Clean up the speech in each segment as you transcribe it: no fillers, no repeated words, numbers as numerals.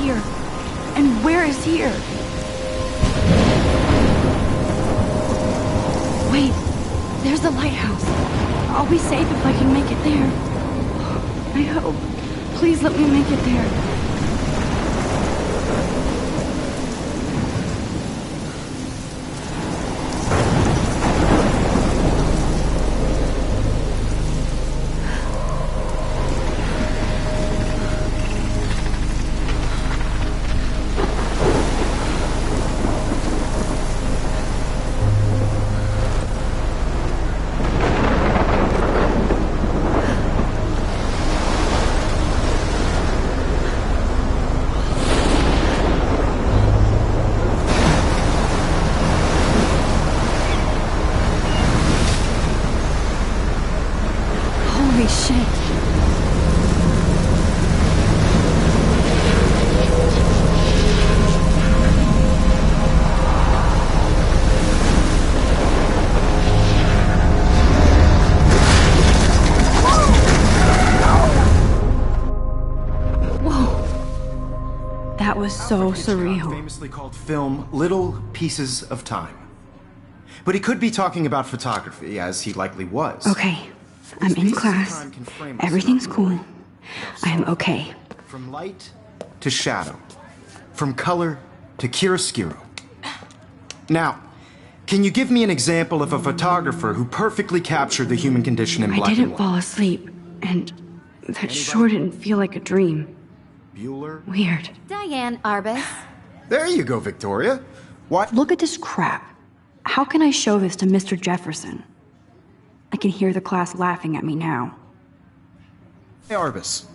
here? And where is here? Wait, there's the lighthouse. I'll be safe if I can make it there. I hope. Please let me make it there. Holy shit. Whoa. That was so surreal. Famously called film Little Pieces of Time. But he could be talking about photography, as he likely was. Okay. I'm in class. Everything's cool. I'm okay. From light to shadow. From color to chiaroscuro. Now, can you give me an example of a photographer who perfectly captured the human condition in black and white? I didn't fall asleep, and that sure didn't feel like a dream. Bueller? Weird. Diane Arbus. There you go, Victoria. What? Look at this crap. How can I show this to Mr. Jefferson? I can hear the class laughing at me now. Hey, Arbus.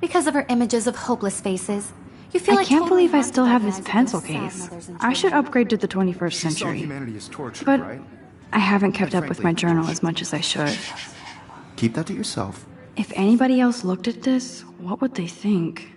Because of her images of hopeless faces, you feel I like can't totally believe I still have this haunted by pencil sad case. mothers and I should children. upgrade to the 21st She saw century. humanity as torture, But right? I haven't kept up with my journal as much as I should. Keep that to yourself. If anybody else looked at this, what would they think?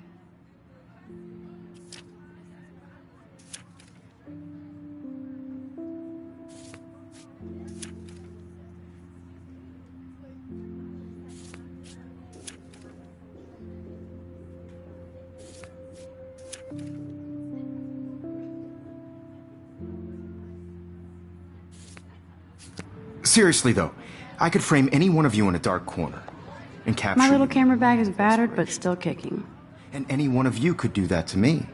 Seriously, though, I could frame any one of you in a dark corner and capture My little you. camera bag is battered, but still kicking. And any one of you could do that to me.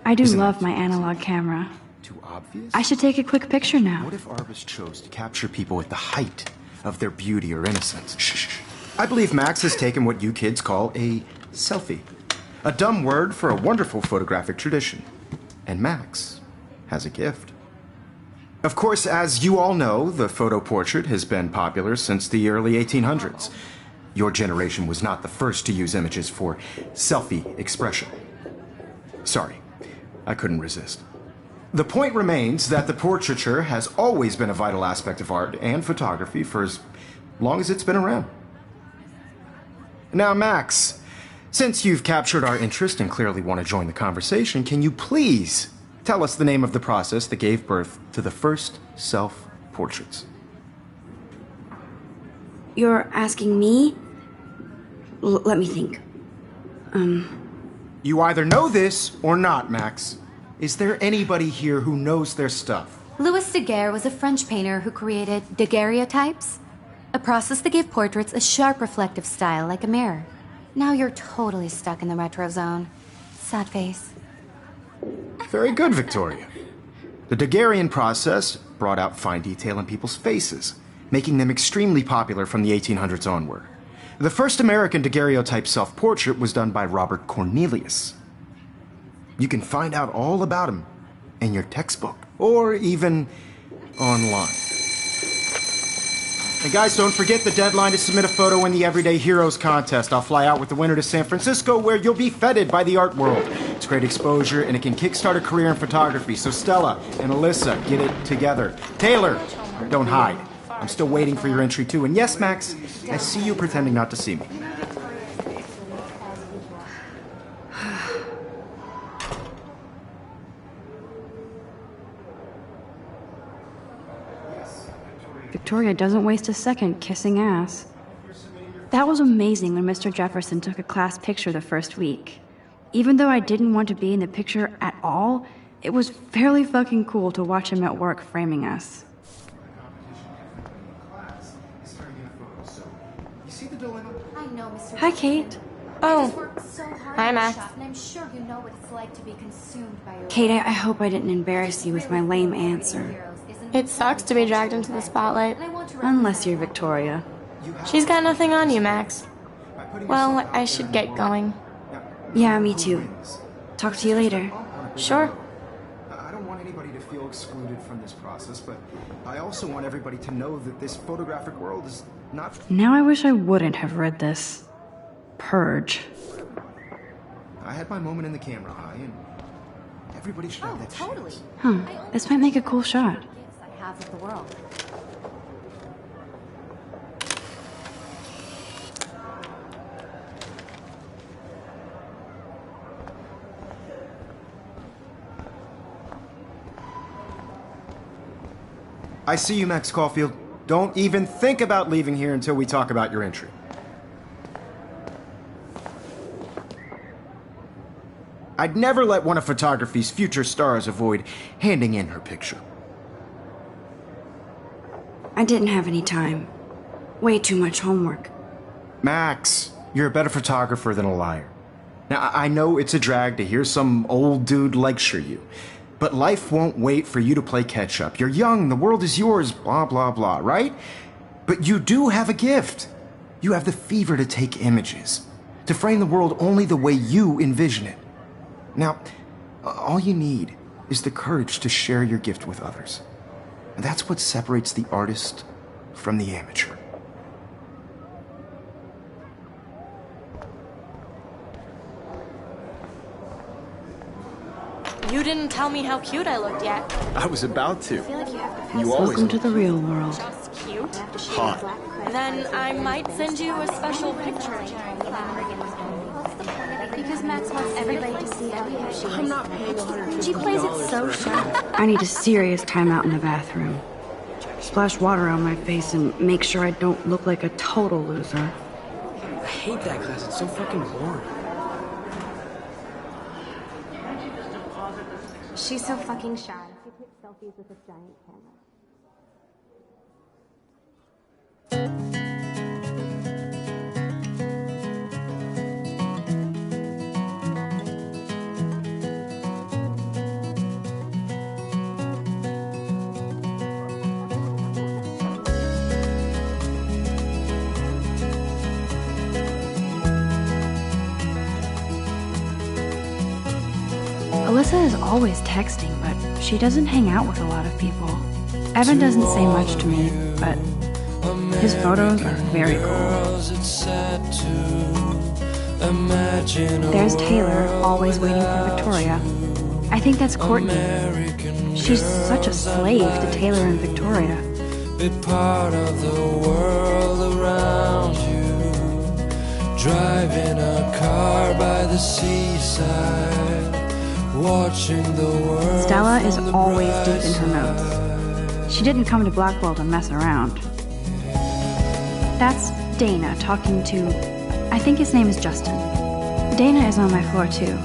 I do Isn't love that my analog camera. Too obvious? I should take a quick picture now. What if Arbus chose to capture people at the height of their beauty or innocence? Shh. I believe Max has taken what you kids call a selfie. A dumb word for a wonderful photographic tradition. And Max has a gift. Of course, as you all know, the photo portrait has been popular since the early 1800s. Your generation was not the first to use images for selfie expression. Sorry, I couldn't resist. The point remains that the portraiture has always been a vital aspect of art and photography for as long as it's been around. Now, Max, since you've captured our interest and clearly want to join the conversation, can you please tell us the name of the process that gave birth to the first self-portraits? You're asking me? Let me think. You either know this or not, Max. Is there anybody here who knows their stuff? Louis Daguerre was a French painter who created daguerreotypes, a process that gave portraits a sharp reflective style like a mirror. Now you're totally stuck in the retro zone. Sad face. Very good, Victoria. The Daguerrean process brought out fine detail in people's faces, making them extremely popular from the 1800s onward. The first American daguerreotype self-portrait was done by Robert Cornelius. You can find out all about him in your textbook, or even online. And guys, don't forget the deadline to submit a photo in the Everyday Heroes contest. I'll fly out with the winner to San Francisco, where you'll be feted by the art world. It's great exposure, and it can kickstart a career in photography. So Stella and Alyssa, get it together. Taylor, don't hide. I'm still waiting for your entry, too. And yes, Max, I see you pretending not to see me. Victoria doesn't waste a second kissing ass. That was amazing when Mr. Jefferson took a class picture the first week. Even though I didn't want to be in the picture at all, it was fairly fucking cool to watch him at work framing us. I know, Mr. Hi, Kate. I just Oh, worked so hard hi, on Max. this shot, and I'm sure you know what it's like to be consumed by your Kate, I hope I didn't embarrass you with my lame answer. It sucks to be dragged into the spotlight. Unless you're Victoria. She's got nothing on you, Max. Well, I should get going. Yeah, me too. Talk to you later. Sure. I don't want anybody to feel excluded from this process, but I also want everybody to know that this photographic world is not... Now I wish I wouldn't have read this. Purge. I had my moment in the camera eye, and everybody should have that Totally. chance. Huh. This might make a cool shot. Gifts I have of the world. I see you, Max Caulfield. Don't even think about leaving here until we talk about your entry. I'd never let one of photography's future stars avoid handing in her picture. I didn't have any time. Way too much homework. Max, you're a better photographer than a liar. Now, I know it's a drag to hear some old dude lecture you, but life won't wait for you to play catch up. You're young, the world is yours, blah, blah, blah, right? But you do have a gift. You have the fever to take images, to frame the world only the way you envision it. Now, all you need is the courage to share your gift with others. And that's what separates the artist from the amateur. You didn't tell me how cute I looked yet. I was about to. You Welcome to the real world. Just cute. hot. Then I might send you a special picture. Because Max wants everybody to see how cute she is. I'm not paying $150. She plays it so sharp. I need a serious timeout in the bathroom. Splash water on my face and make sure I don't look like a total loser. I hate that class. It's so fucking boring. She's so fucking shy. She takes selfies with a giant camera. Alyssa is always texting, but she doesn't hang out with a lot of people. Evan doesn't say much to me, but his photos are very cool. There's Taylor, always waiting for Victoria. I think that's Courtney. She's such a slave to Taylor and Victoria. Be part of the world around you. Driving a car by the seaside. Watching the world. Stella is always deep in her notes. She didn't come to Blackwell to mess around. That's Dana talking to, I think his name is Justin. Dana is on my floor too.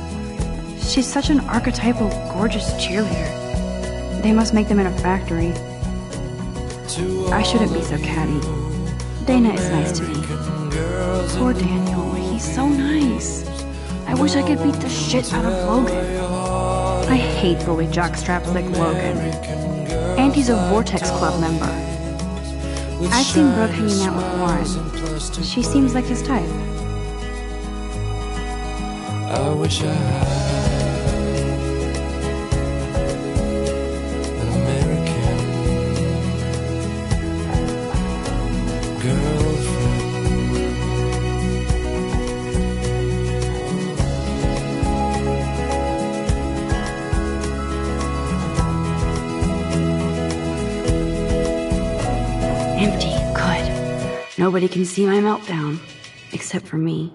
She's such an archetypal, gorgeous cheerleader. They must make them in a factory. I shouldn't be so catty. Dana is nice to me. Poor Daniel, he's so nice. I wish I could beat the shit out of Logan. I hate bully jockstraps like Logan. And he's a Vortex Club member. I've seen Brooke hanging out with Warren. She seems like his type. I wish I had an American girlfriend. Empty, good. Nobody can see my meltdown, except for me.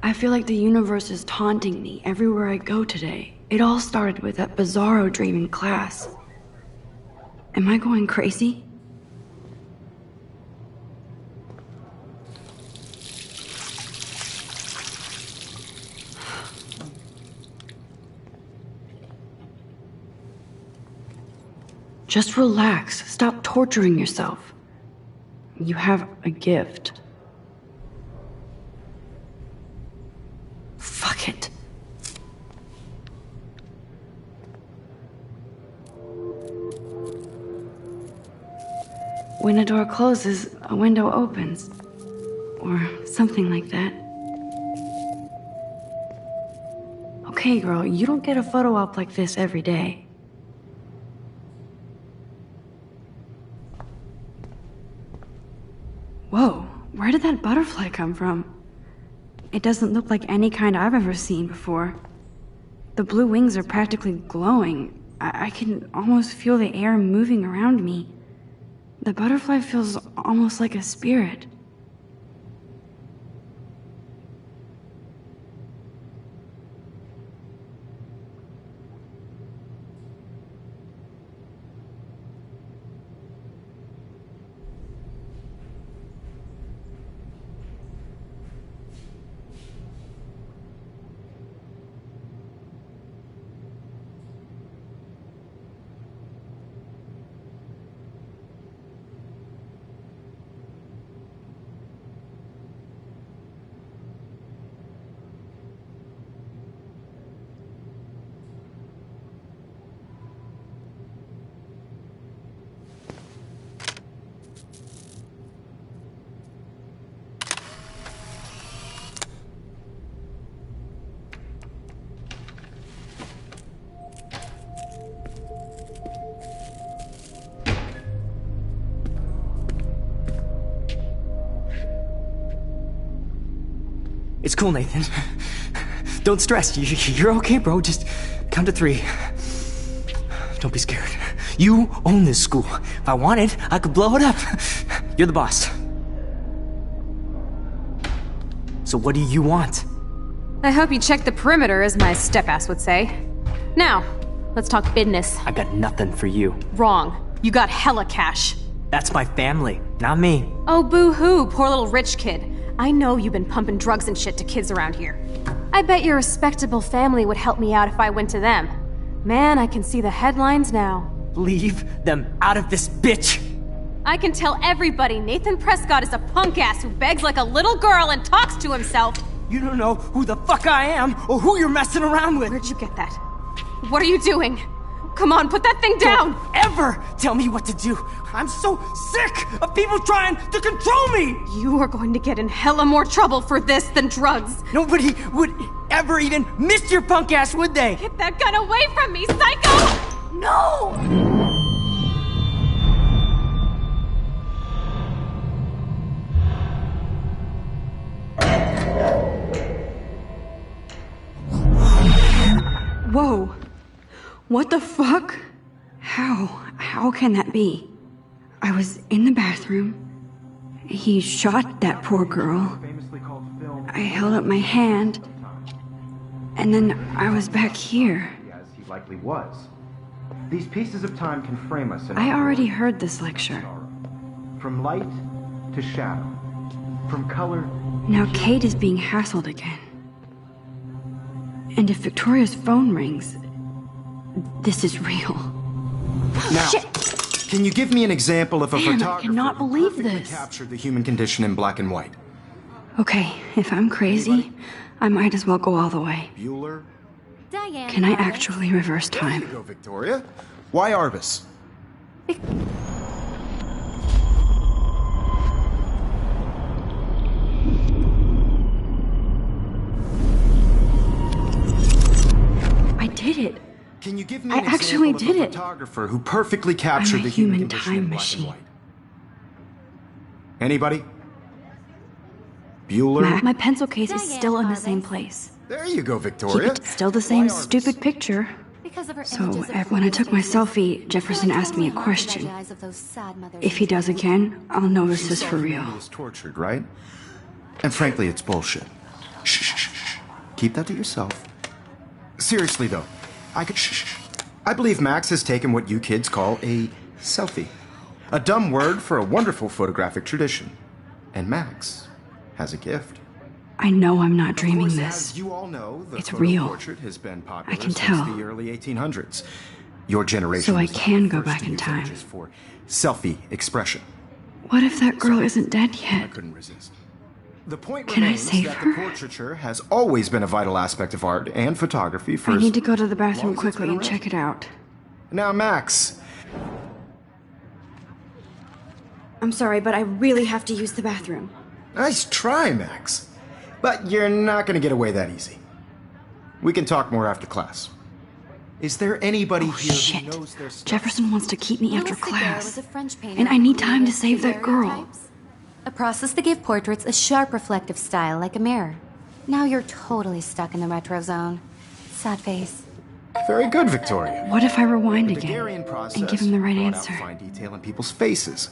I feel like the universe is taunting me everywhere I go today. It all started with that bizarro dream in class. Am I going crazy? just relax. Stop torturing yourself. You have a gift. Fuck it. When a door closes, a window opens. Or something like that. Okay, girl, you don't get a photo op like this every day. Whoa, where did that butterfly come from? It doesn't look like any kind I've ever seen before. The blue wings are practically glowing. I can almost feel the air moving around me. The butterfly feels almost like a spirit. It's cool, Nathan. Don't stress. You're okay, bro. Just count to 3. Don't be scared. You own this school. If I wanted, I could blow it up. You're the boss. So what do you want? I hope you checked the perimeter, as my step-ass would say. Now, let's talk business. I got nothing for you. Wrong. You got hella cash. That's my family, not me. Oh, boo-hoo, poor little rich kid. I know you've been pumping drugs and shit to kids around here. I bet your respectable family would help me out if I went to them. Man, I can see the headlines now. Leave them out of this bitch! I can tell everybody Nathan Prescott is a punk ass who begs like a little girl and talks to himself. You don't know who the fuck I am or who you're messing around with. Where'd you get that? What are you doing? Come on, put that thing down! Don't ever tell me what to do! I'm so sick of people trying to control me! You are going to get in hella more trouble for this than drugs. Nobody would ever even miss your punk ass, would they? Get that gun away from me, psycho! No! Whoa. What the fuck? How can that be? I was in the bathroom. He shot that poor girl. I held up my hand. And then I was back here. As he likely was. These pieces of time can frame us in I already heard this lecture. From light to shadow. From color. Now Kate is being hassled again. And if Victoria's phone rings, this is real. Now, Shit. Can you give me an example of a Man, I photographer cannot believe who perfectly this. captured the human condition in black and white? Okay, if I'm crazy, I might as well go all the way. Bueller? Diane. Can I Arbus. actually reverse There time? you go, Victoria. Why Arbus? I did it. Can you give me I an example actually of did a it. photographer who perfectly captured I'm a the human human condition time in black machine. and white? Anybody? Bueller? My pencil case is Diane still in the Arbus. same place. There you go, Victoria. Still the same Why Arbus? stupid picture. Because of her So, images of when I took my faces. selfie, Jefferson I feel asked me a totally question. haunted by the eyes of those sad mothers If he and does children. again, I'll know this is for real. He was tortured, right? And frankly, it's bullshit. Shh, shh, shh, shh. Keep that to yourself. Seriously, though, I could shh, shh. I believe Max has taken what you kids call a selfie. A dumb word for a wonderful photographic tradition. And Max has a gift. I know I'm not Of dreaming course, this. as you all know, the It's photo real. portrait has been popular I can since tell. the early 1800s. Your generation. So I was the can go first back to in use time. images for selfie expression. What if that girl isn't dead I yet? couldn't resist. The point Can I remains save that her? the portraiture has always been a vital aspect of art and photography for I as need to go to the long bathroom as it's quickly been and around. check it out. Now, Max, I'm sorry, but I really have to use the bathroom. nice try, Max. But you're not going to get away that easy. We can talk more after class. Is there anybody Oh, here shit. who knows their stuff? Jefferson wants to keep me after Louis Daguerre class. was a French painter And I who need time to created save that girl. daguerreotypes, a process that gave portraits a sharp reflective style like a mirror. Now you're totally stuck in the retro zone. Sad face. Very good, Victoria. What if I rewind The again Daguerrean process and give him the right brought answer? out fine detail in people's faces.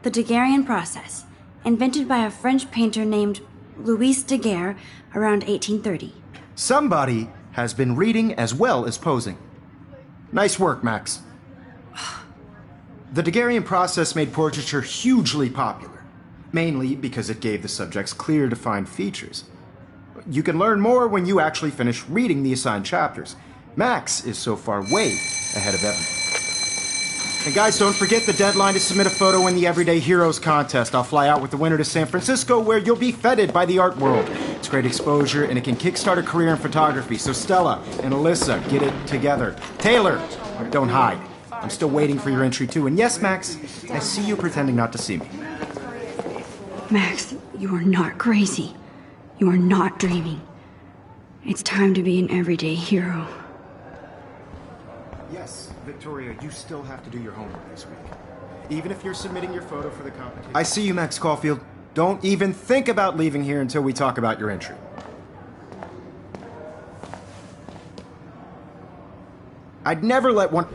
The Daguerrean process, invented by a French painter named Louis Daguerre around 1830. Somebody has been reading as well as posing. Nice work, Max. The Daguerrean process made portraiture hugely popular, mainly because it gave the subjects clear, defined features. You can learn more when you actually finish reading the assigned chapters. Max is so far way ahead of everyone. And guys, don't forget the deadline to submit a photo in the Everyday Heroes contest. I'll fly out with the winner to San Francisco, where you'll be feted by the art world. It's great exposure, and it can kickstart a career in photography. So Stella and Alyssa, get it together. Taylor, don't hide. I'm still waiting for your entry too. And yes, Max, I see you pretending not to see me. Max, you are not crazy. You are not dreaming. It's time to be an everyday hero. Yes, Victoria, you still have to do your homework this week. Even if you're submitting your photo for the competition. I see you, Max Caulfield. Don't even think about leaving here until we talk about your entry. I'd never let one...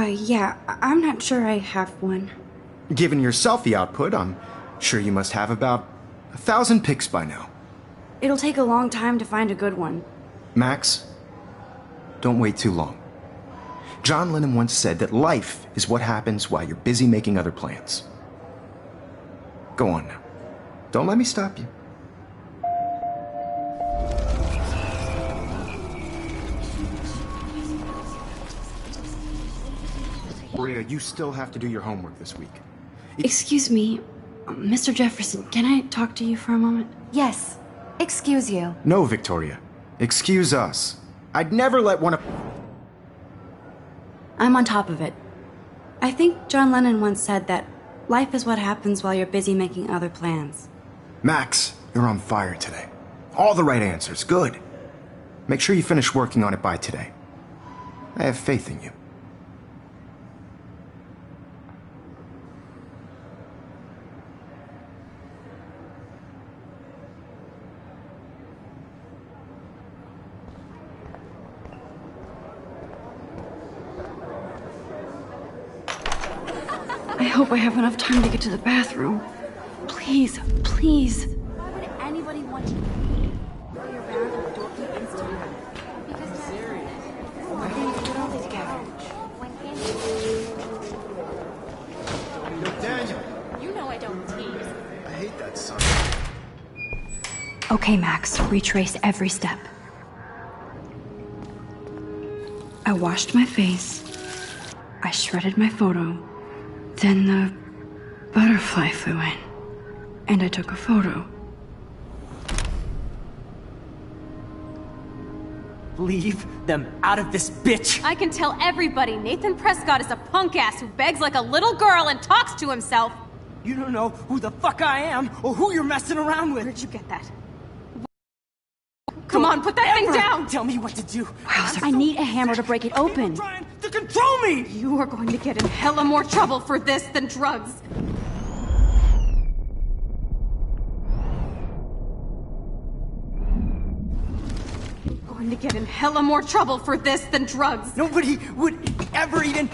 Yeah, I'm not sure I have one. Given your selfie output, I'm sure you must have about 1,000 pics by now. It'll take a long time to find a good one. Max, don't wait too long. John Lennon once said that life is what happens while you're busy making other plans. Go on now. Don't let me stop you. Maria, you still have to do your homework this week. Excuse me, Mr. Jefferson, can I talk to you for a moment? Yes. Excuse you. No, Victoria. Excuse us. I'd never let one of... I'm on top of it. I think John Lennon once said that life is what happens while you're busy making other plans. Max, you're on fire today. All the right answers. Good. Make sure you finish working on it by today. I have faith in you. I hope I have enough time to get to the bathroom. Please, please. Why would anybody want to be around a dorky Instagram? Because Daniel, You know I don't tease. I hate that son. Okay, Max, retrace every step. I washed my face. I shredded my photo. Then the butterfly flew in. And I took a photo. Leave them out of this bitch! I can tell everybody Nathan Prescott is a punk ass who begs like a little girl and talks to himself. You don't know who the fuck I am or who you're messing around with. Where'd you get that? Come on, put that thing down! Tell me what to do. Wowzer, I need a hammer to break it open. People trying to control me! You are going to get in hella more trouble for this than drugs. Going to get in hella more trouble for this than drugs. Nobody would ever even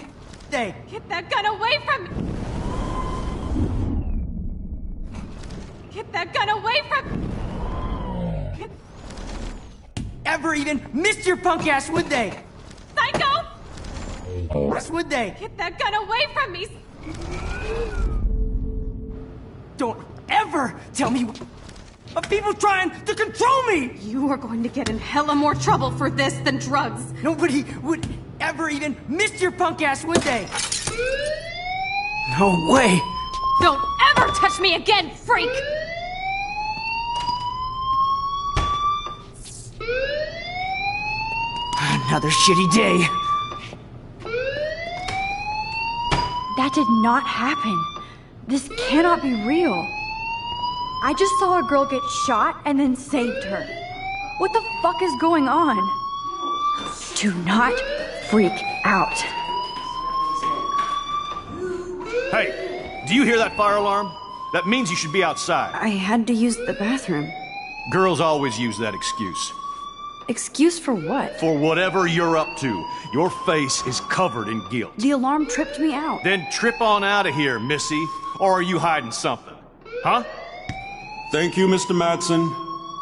say. Get that gun away from me! Get that gun away from... Ever even miss your punk ass, would they? Psycho! Why would they? Get that gun away from me! Don't ever tell me of people trying to control me! You are going to get in hella more trouble for this than drugs. Nobody would ever even miss your punk ass, would they? No way! Don't ever touch me again, freak! Another shitty day. That did not happen. This cannot be real. I just saw a girl get shot and then saved her. What the fuck is going on? Do not freak out. Hey, do you hear that fire alarm? That means you should be outside. I had to use the bathroom. Girls always use that excuse. Excuse for what? For whatever you're up to. Your face is covered in guilt. The alarm tripped me out. Then trip on out of here, Missy. Or are you hiding something? Huh? Thank you, Mr. Madsen.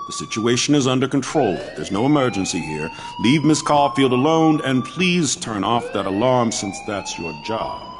The situation is under control. There's no emergency here. Leave Miss Caulfield alone, and please turn off that alarm since that's your job.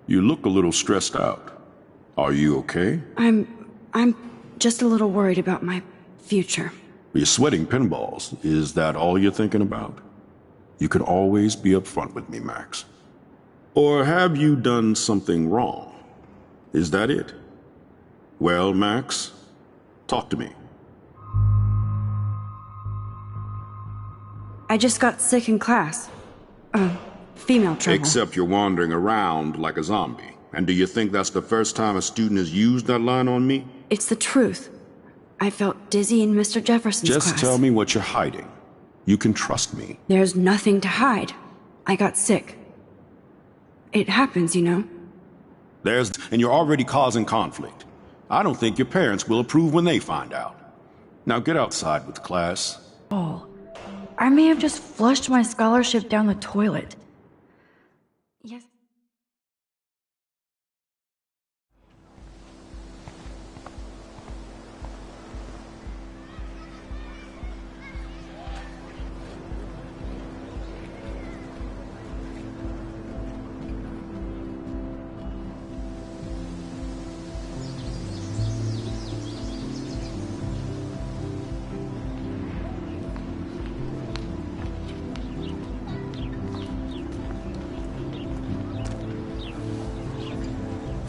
You look a little stressed out. Are you okay? I'm just a little worried about my future. You're sweating pinballs. Is that all you're thinking about? You can always be upfront with me, Max. Or have you done something wrong? Is that it? Well, Max, talk to me. I just got sick in class. Female trouble. Except you're wandering around like a zombie. And do you think that's the first time a student has used that line on me? It's the truth. I felt dizzy in Mr. Jefferson's class. Just tell me what you're hiding. You can trust me. There's nothing to hide. I got sick. It happens, you know. And you're already causing conflict. I don't think your parents will approve when they find out. Now get outside with class. Oh, I may have just flushed my scholarship down the toilet. Yes.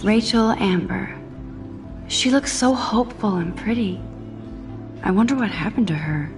Rachel Amber. She looks so hopeful and pretty. I wonder what happened to her.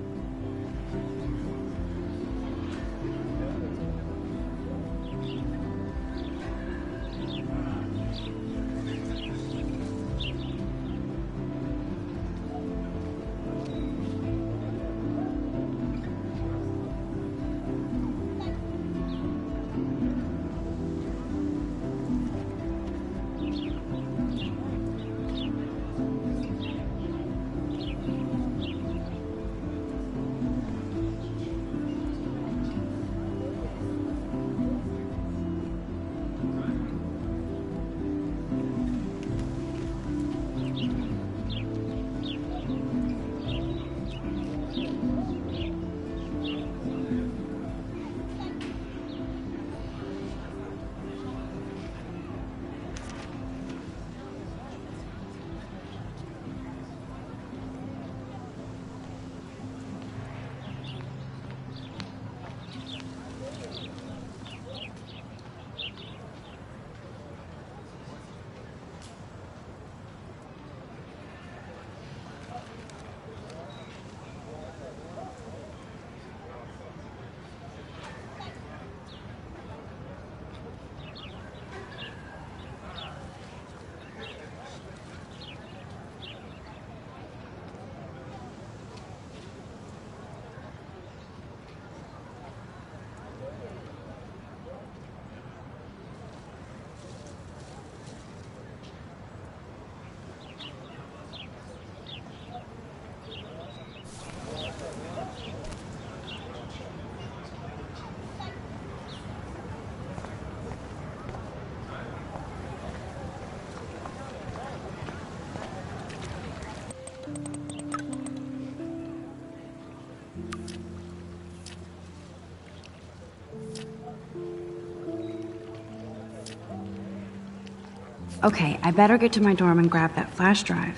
Okay, I better get to my dorm and grab that flash drive.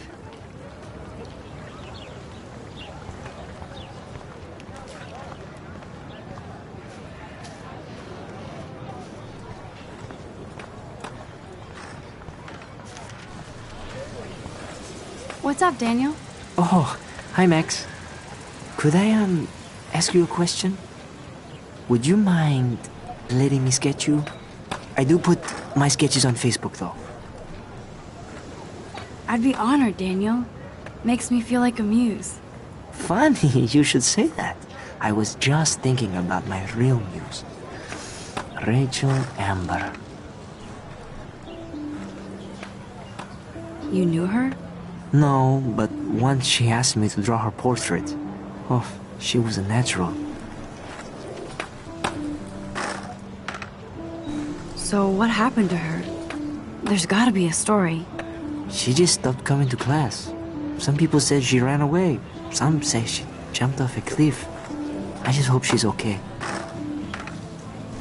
What's up, Daniel? Oh, hi, Max. Could I, ask you a question? Would you mind letting me sketch you? I do put my sketches on Facebook, though. I'd be honored, Daniel. Makes me feel like a muse. Funny, you should say that. I was just thinking about my real muse. Rachel Amber. You knew her? No, but once she asked me to draw her portrait. Oh, she was a natural. So what happened to her? There's gotta be a story. She just stopped coming to class. Some people said she ran away. Some say she jumped off a cliff. I just hope she's okay.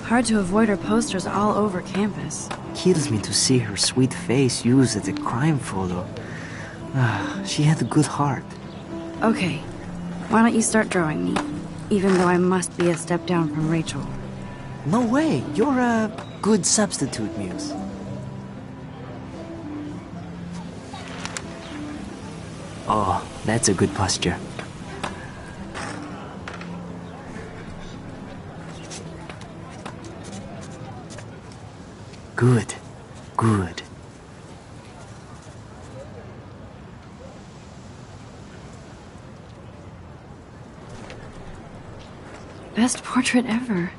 Hard to avoid her posters all over campus. Kills me to see her sweet face used as a crime photo. She had a good heart. Okay, why don't you start drawing me? Even though I must be a step down from Rachel. No way, you're a good substitute, Muse. Oh, that's a good posture. Good, good. Best portrait ever.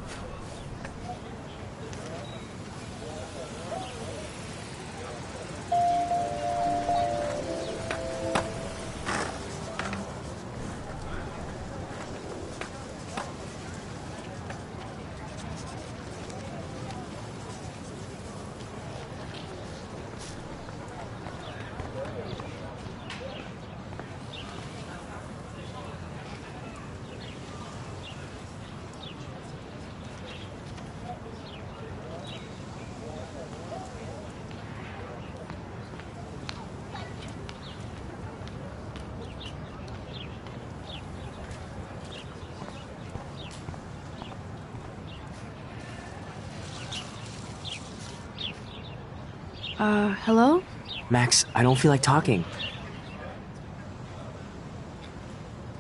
Hello? Max, I don't feel like talking.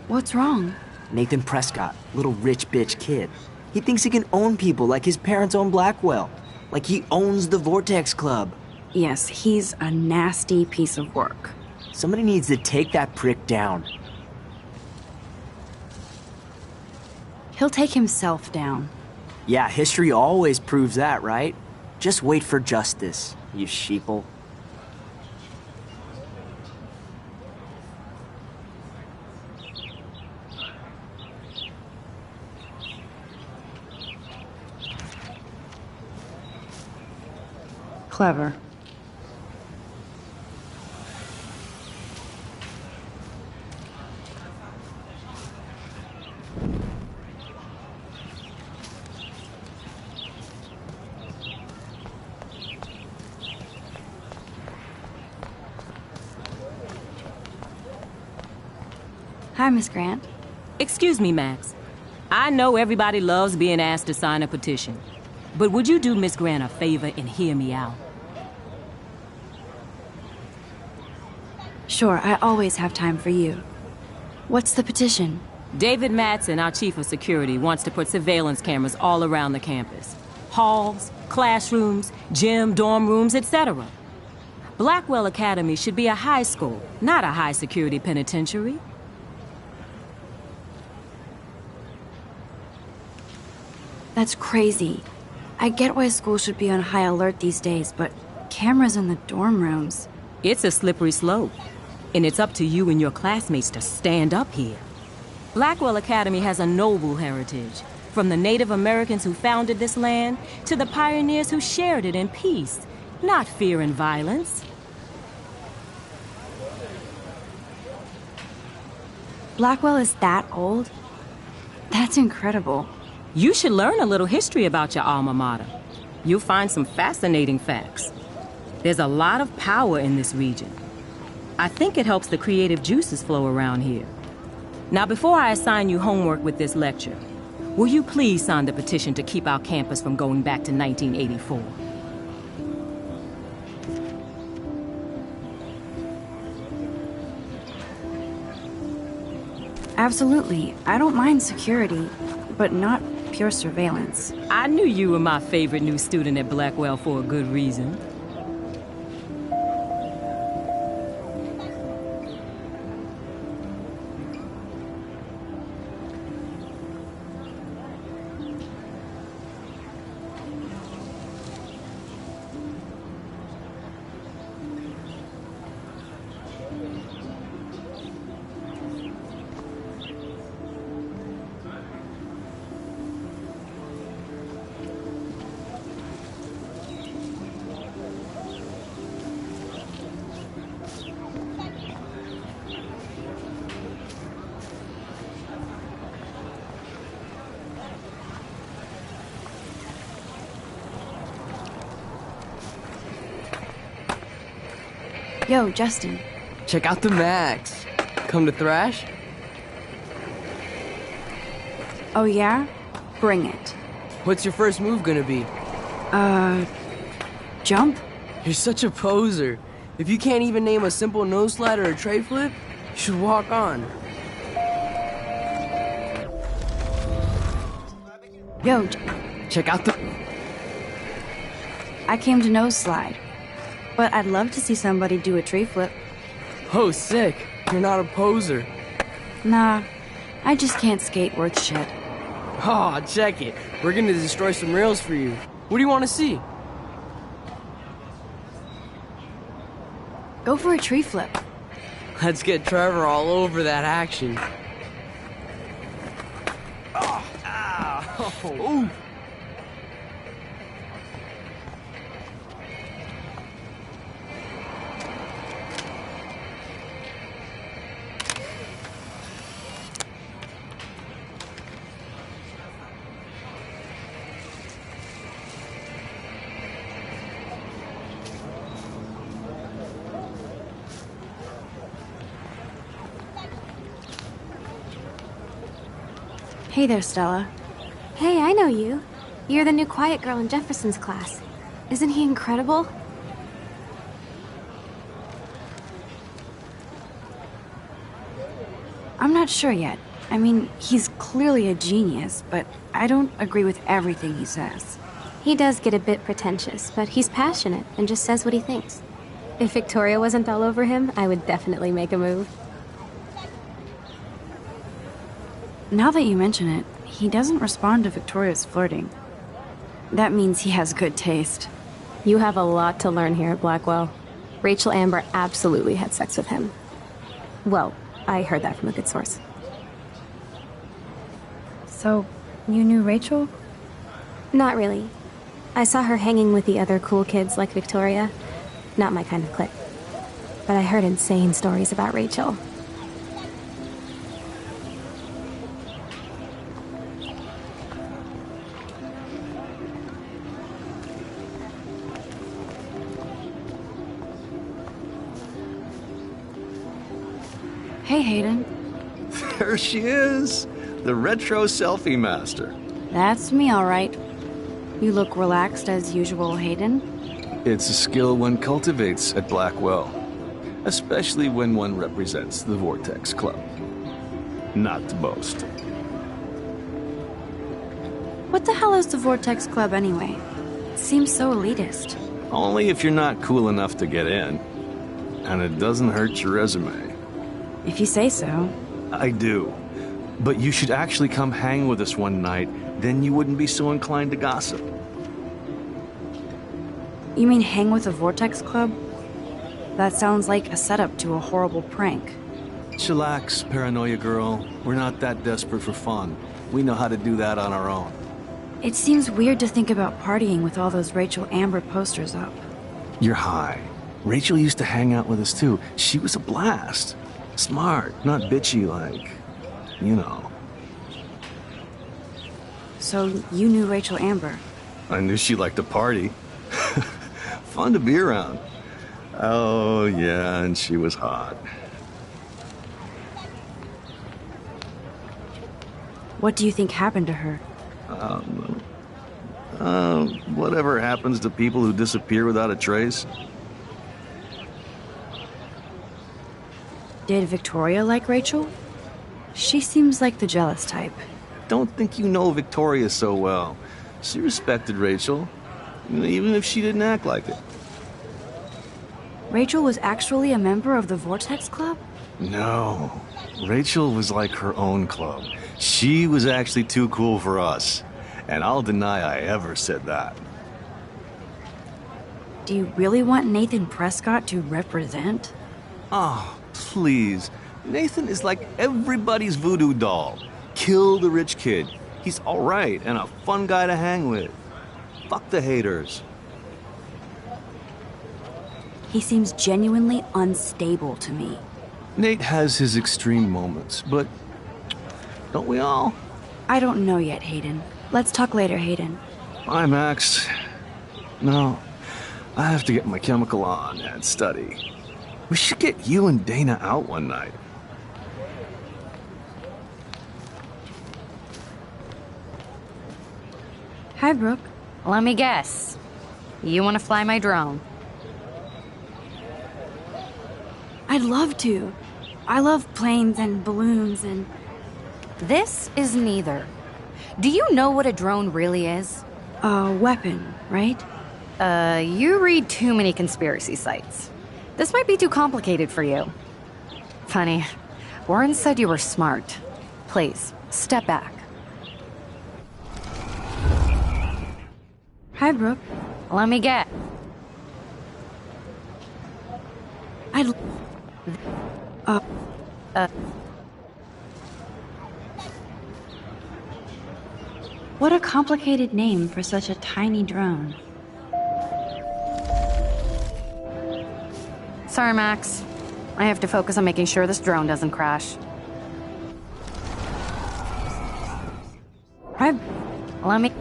What's wrong? Nathan Prescott, little rich bitch kid. He thinks he can own people like his parents own Blackwell. Like he owns the Vortex Club. Yes, he's a nasty piece of work. Somebody needs to take that prick down. He'll take himself down. Yeah, history always proves that, right? Just wait for justice, you sheeple. Clever. Hi, Miss Grant. Excuse me, Max. I know everybody loves being asked to sign a petition. But would you do Miss Grant a favor and hear me out? Sure, I always have time for you. What's the petition? David Madsen, our chief of security, wants to put surveillance cameras all around the campus. Halls, classrooms, gym, dorm rooms, etc. Blackwell Academy should be a high school, not a high-security penitentiary. That's crazy. I get why schools should be on high alert these days, but cameras in the dorm rooms... It's a slippery slope, and it's up to you and your classmates to stand up here. Blackwell Academy has a noble heritage, from the Native Americans who founded this land to the pioneers who shared it in peace, not fear and violence. Blackwell is that old? That's incredible. You should learn a little history about your alma mater. You'll find some fascinating facts. There's a lot of power in this region. I think it helps the creative juices flow around here. Now, before I assign you homework with this lecture, will you please sign the petition to keep our campus from going back to 1984? Absolutely. I don't mind security, but not pure surveillance. I knew you were my favorite new student at Blackwell for a good reason. Yo, Justin. Check out the Max. Come to thrash? Oh yeah? Bring it. What's your first move gonna be? Jump? You're such a poser. If you can't even name a simple nose slide or a tray flip, you should walk on. Yo, check out the... I came to nose slide. But I'd love to see somebody do a tree flip. Oh, sick. You're not a poser. Nah, I just can't skate worth shit. Aw, check it. We're gonna destroy some rails for you. What do you want to see? Go for a tree flip. Let's get Trevor all over that action. Oh, ow. Oh. Hey there, Stella. Hey, I know you. You're the new quiet girl in Jefferson's class. Isn't he incredible? I'm not sure yet. I mean, he's clearly a genius, but I don't agree with everything he says. He does get a bit pretentious, but he's passionate and just says what he thinks. If Victoria wasn't all over him, I would definitely make a move. Now that you mention it, he doesn't respond to Victoria's flirting. That means he has good taste. You have a lot to learn here at Blackwell. Rachel Amber absolutely had sex with him. Well, I heard that from a good source. So, you knew Rachel? Not really. I saw her hanging with the other cool kids like Victoria. Not my kind of clique. But I heard insane stories about Rachel. Hey, Hayden. There she is, the retro selfie master. That's me, all right. You look relaxed as usual, Hayden. It's a skill one cultivates at Blackwell, especially when one represents the Vortex Club. Not to boast. What the hell is the Vortex Club anyway? It seems so elitist. Only if you're not cool enough to get in. And it doesn't hurt your resume. If you say so. I do. But you should actually come hang with us one night, then you wouldn't be so inclined to gossip. You mean hang with the Vortex Club? That sounds like a setup to a horrible prank. Chillax, paranoia girl. We're not that desperate for fun. We know how to do that on our own. It seems weird to think about partying with all those Rachel Amber posters up. You're high. Rachel used to hang out with us too. She was a blast. Smart, not bitchy like, you know. So you knew Rachel Amber? I knew she liked to party. fun to be around. Oh, yeah, and she was hot. What do you think happened to her? Whatever happens to people who disappear without a trace. Did Victoria like Rachel? She seems like the jealous type. Don't think you know Victoria so well. She respected Rachel, even if she didn't act like it. Rachel was actually a member of the Vortex Club? No. Rachel was like her own club. She was actually too cool for us. And I'll deny I ever said that. Do you really want Nathan Prescott to represent? Oh, please. Nathan is like everybody's voodoo doll. Kill the rich kid. He's alright and a fun guy to hang with. Fuck the haters. He seems genuinely unstable to me. Nate has his extreme moments, but don't we all? I don't know yet, Hayden. Let's talk later, Hayden. Bye, Max. No, I have to get my chemical on and study. We should get you and Dana out one night. Hi, Brooke. Let me guess. You want to fly my drone? I'd love to. I love planes and balloons and... This is neither. Do you know what a drone really is? A weapon, right? You read too many conspiracy sites. This might be too complicated for you. Funny, Warren said you were smart. Please, step back. Hi, Brooke. Let me get. I'd... What a complicated name for such a tiny drone. Sorry, Max. I have to focus on making sure this drone doesn't crash. Hi. Let me...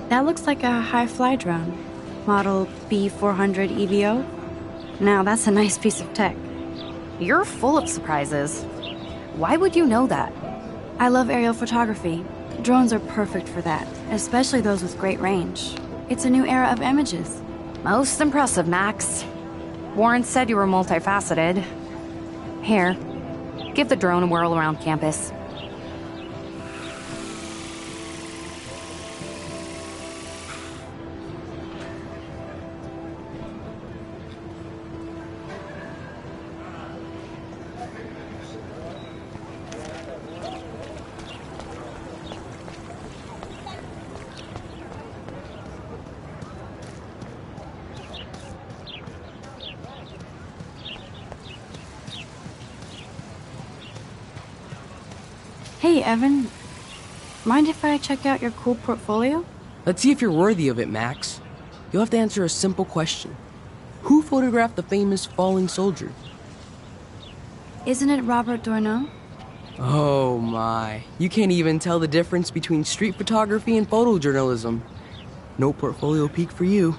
That looks like a high-fly drone. Model B400 EVO. Now, that's a nice piece of tech. You're full of surprises. Why would you know that? I love aerial photography. Drones are perfect for that, especially those with great range. It's a new era of images. Most impressive, Max. Warren said you were multifaceted. Here, give the drone a whirl around campus. Hey, Evan. Mind if I check out your cool portfolio? Let's see if you're worthy of it, Max. You'll have to answer a simple question. Who photographed the famous falling soldier? Isn't it Robert Doisneau? Oh my. You can't even tell the difference between street photography and photojournalism. No portfolio peek for you.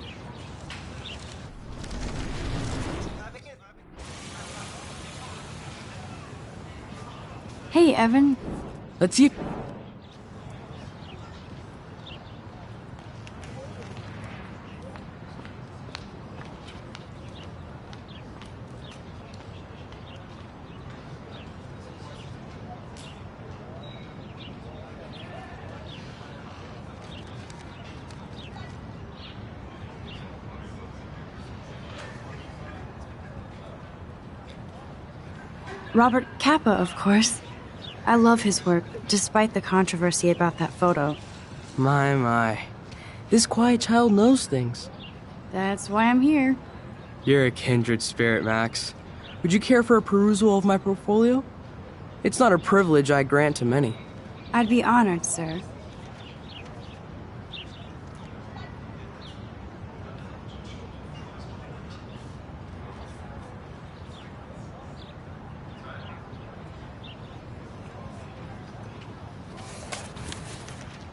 Hey, Evan. Let's see if... Robert Capa, of course. I love his work, despite the controversy about that photo. My. This quiet child knows things. That's why I'm here. You're a kindred spirit, Max. Would you care for a perusal of my portfolio? It's not a privilege I grant to many. I'd be honored, sir.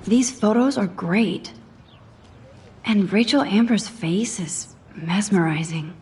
These photos are great. And Rachel Amber's face is mesmerizing.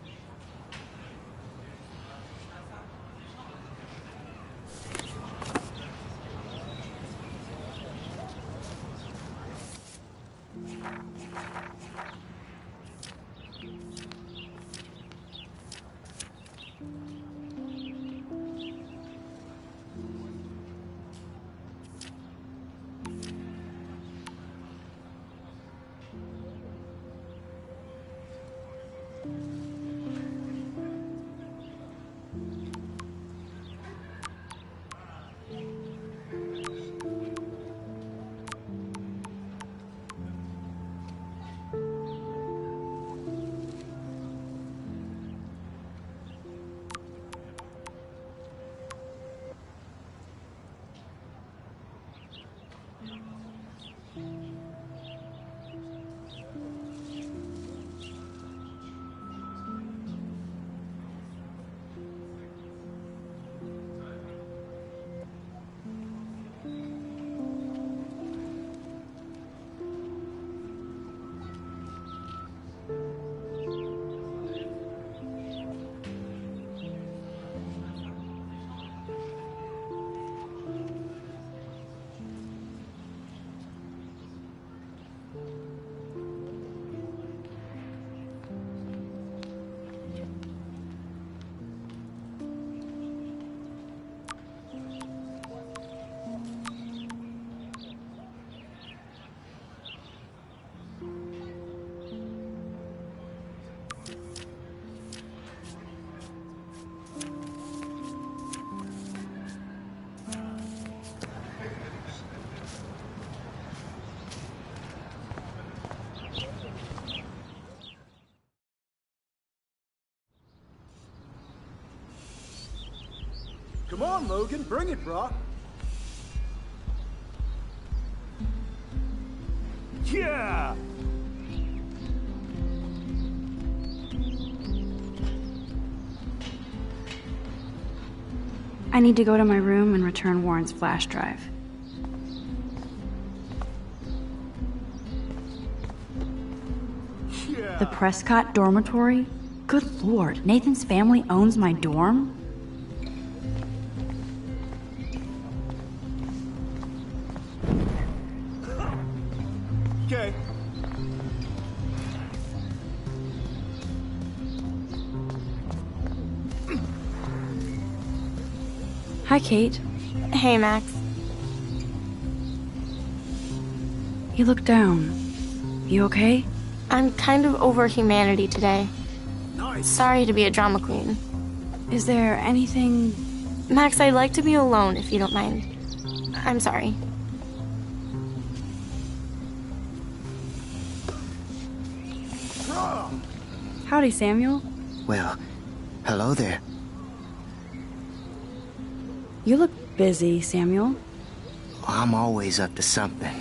Come on, Logan, bring it, brah. Yeah! I need to go to my room and return Warren's flash drive. Yeah! The Prescott dormitory? Good lord, Nathan's family owns my dorm? Okay. Hi, Kate. Hey, Max. You look down. You okay? I'm kind of over humanity today. Nice. Sorry to be a drama queen. Is there anything... Max, I'd like to be alone if you don't mind. I'm sorry. Howdy, Samuel. Well, hello there. You look busy, Samuel. I'm always up to something.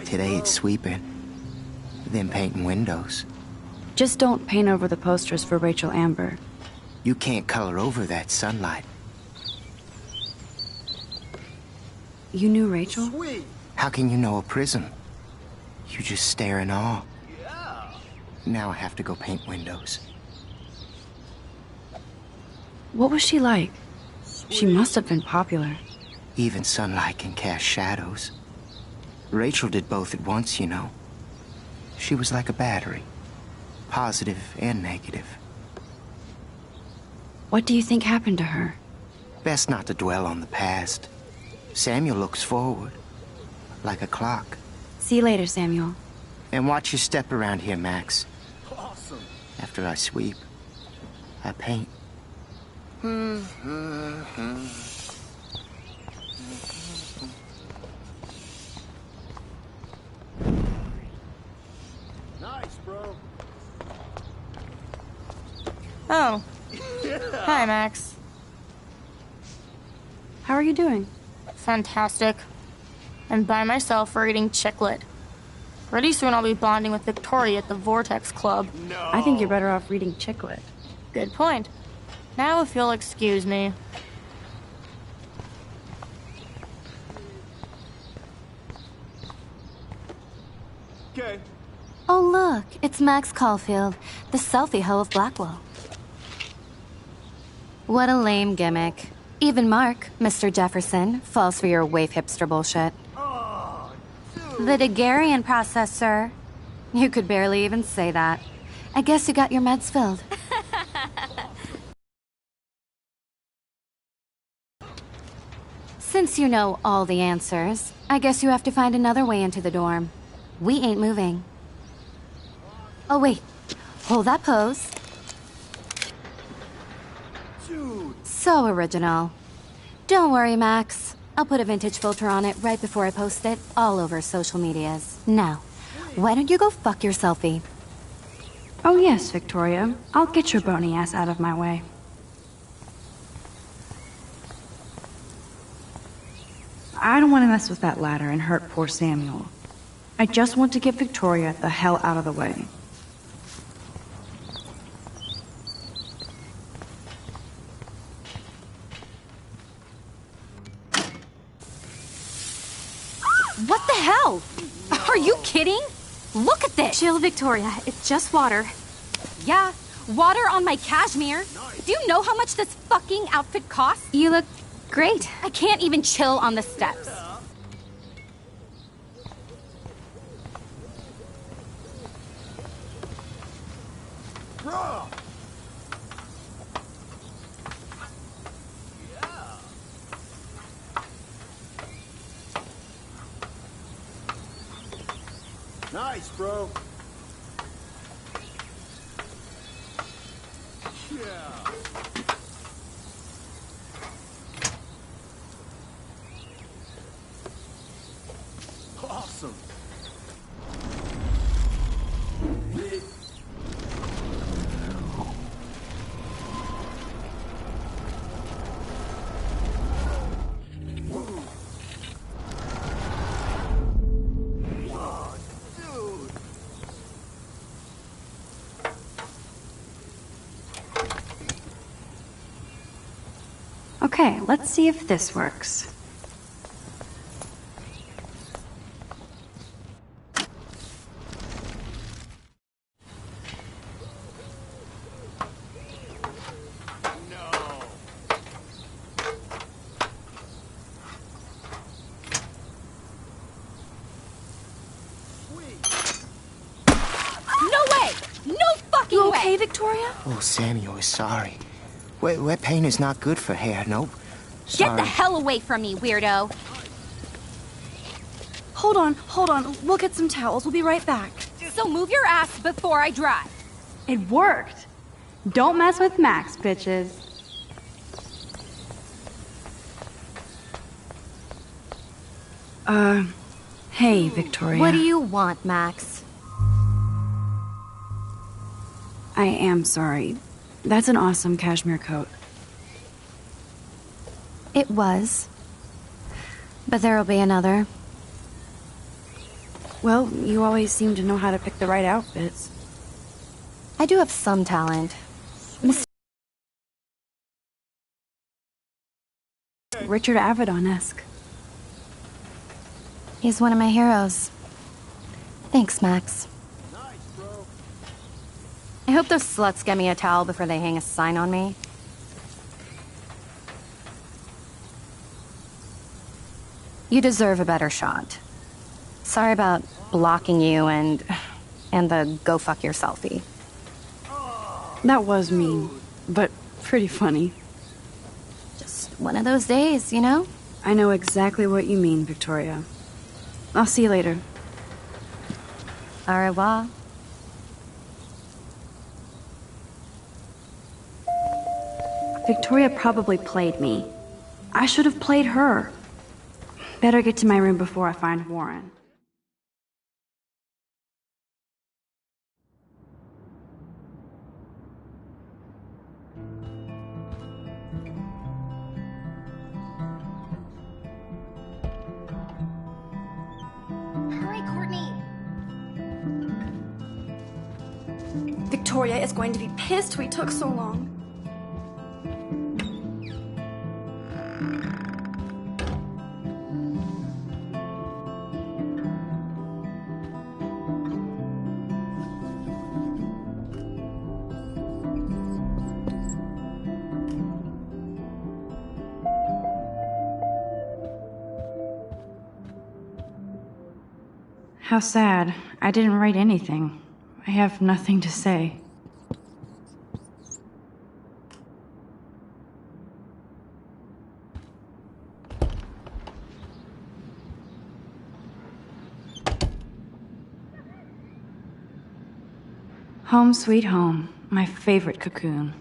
Today it's sweeping, then painting windows. Just don't paint over the posters for Rachel Amber. You can't color over that sunlight. You knew Rachel? Sweet. How can you know a prism? You just stare in awe. Yeah. Now I have to go paint windows. What was she like? She must have been popular. Even sunlight can cast shadows. Rachel did both at once, you know. She was like a battery, positive and negative. What do you think happened to her? Best not to dwell on the past. Samuel looks forward, like a clock. See you later, Samuel. And watch your step around here, Max. Awesome. After I sweep, I paint. Nice, bro. Oh. Hi, Max. How are you doing? Fantastic. I'm by myself reading Chicklet. Pretty soon I'll be bonding with Victoria at the Vortex Club. No. I think you're better off reading Chicklet. Good point. Now if you'll excuse me. Okay. Oh, look. It's Max Caulfield, the selfie hoe of Blackwell. What a lame gimmick. Even Mark, Mr. Jefferson, falls for your waif hipster bullshit. The Daguerrean process, sir. You could barely even say that. I guess you got your meds filled. Since you know all the answers, I guess you have to find another way into the dorm. We ain't moving. Oh, wait. Hold that pose. So original. Don't worry, Max. I'll put a vintage filter on it right before I post it all over social medias. Now, why don't you go fuck your selfie? Oh yes, Victoria. I'll get your bony ass out of my way. I don't want to mess with that ladder and hurt poor Samuel. I just want to get Victoria the hell out of the way. What the hell? Are you kidding? Look at this! Chill, Victoria. It's just water. Yeah, water on my cashmere. Do you know how much this fucking outfit costs? You look great. I can't even chill on the steps. Nice, bro. Yeah. Awesome. Okay, let's see if this works. You okay, Victoria? Oh, Samuel is sorry. Wet paint is not good for hair, nope. Get Sorry. the hell away from me, weirdo. Hold on. We'll get some towels. We'll be right back. So move your ass before I drive. It worked. Don't mess with Max, bitches. Hey, Victoria. What do you want, Max? I am sorry. That's an awesome cashmere coat. It was. But there'll be another. Well, you always seem to know how to pick the right outfits. I do have some talent. Richard Avedon-esque. He's one of my heroes. Thanks, Max. I hope those sluts get me a towel before they hang a sign on me. You deserve a better shot. Sorry about blocking you and the go fuck your selfie. That was mean, but pretty funny. Just one of those days, you know? I know exactly what you mean, Victoria. I'll see you later. Au revoir. Victoria probably played me. I should have played her. Better get to my room before I find Warren. Hurry, Courtney. Victoria is going to be pissed we took so long. How sad. I didn't write anything. I have nothing to say. Home sweet home, my favorite cocoon.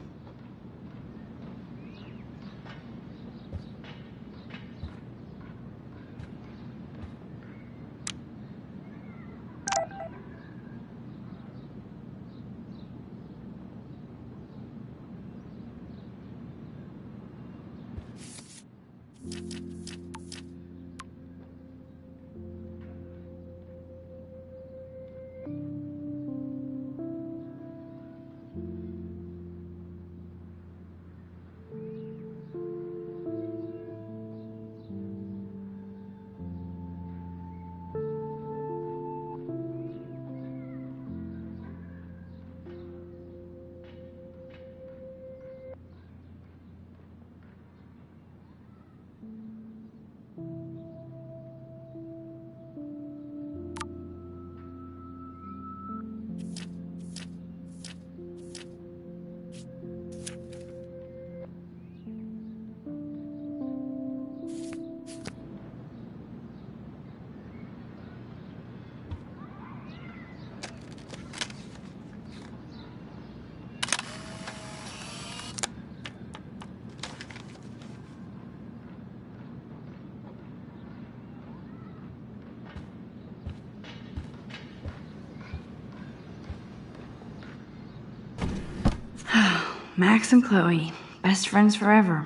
Max and Chloe, best friends forever.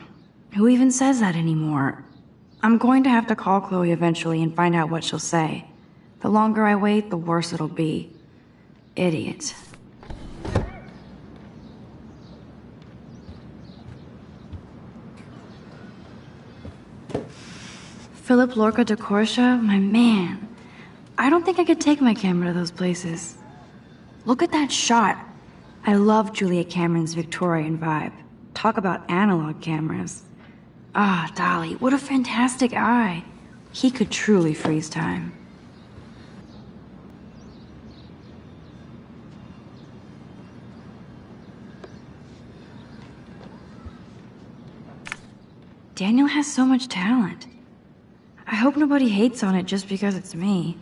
Who even says that anymore? I'm going to have to call Chloe eventually and find out what she'll say. The longer I wait, the worse it'll be. Idiot. Philip Lorca de Corsia, my man. I don't think I could take my camera to those places. Look at that shot. I love Julia Cameron's Victorian vibe. Talk about analog cameras. Ah, Dolly, what a fantastic eye. He could truly freeze time. Daniel has so much talent. I hope nobody hates on it just because it's me.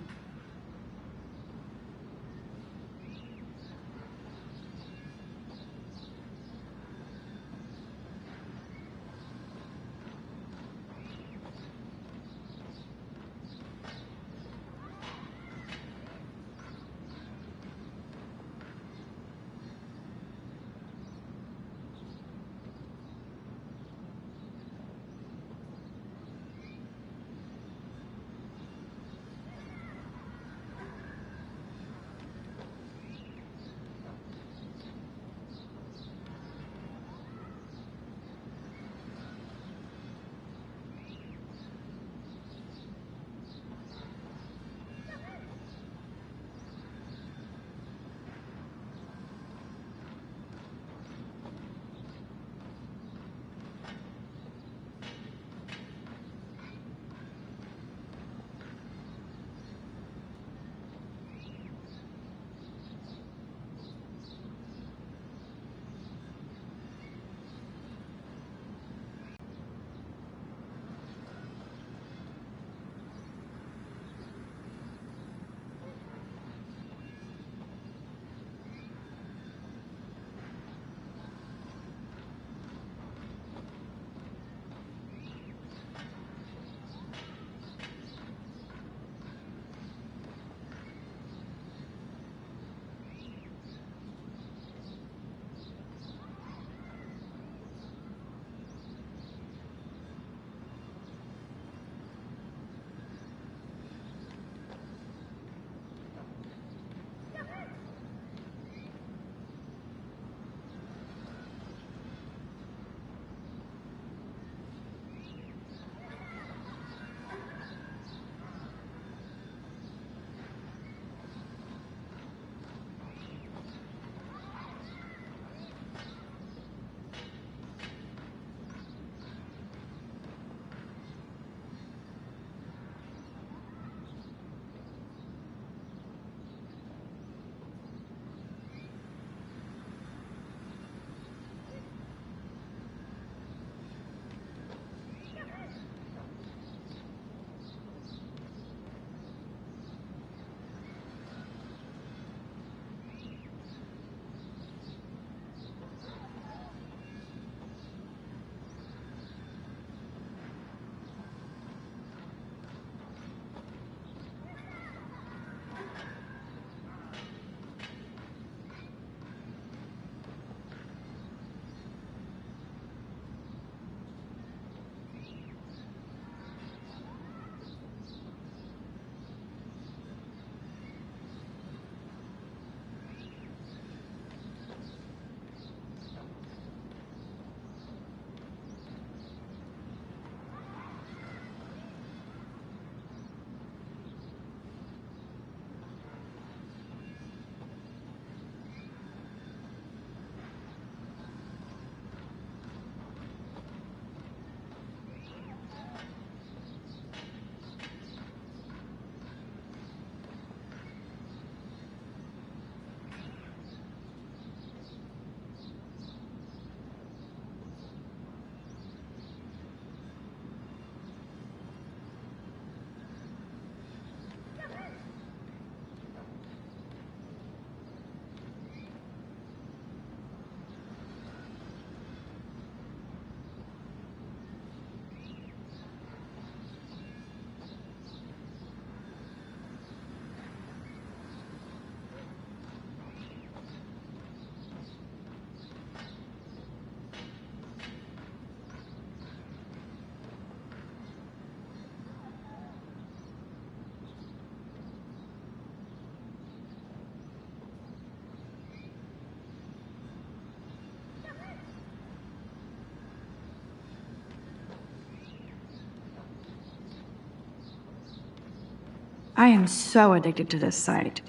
I am so addicted to this site.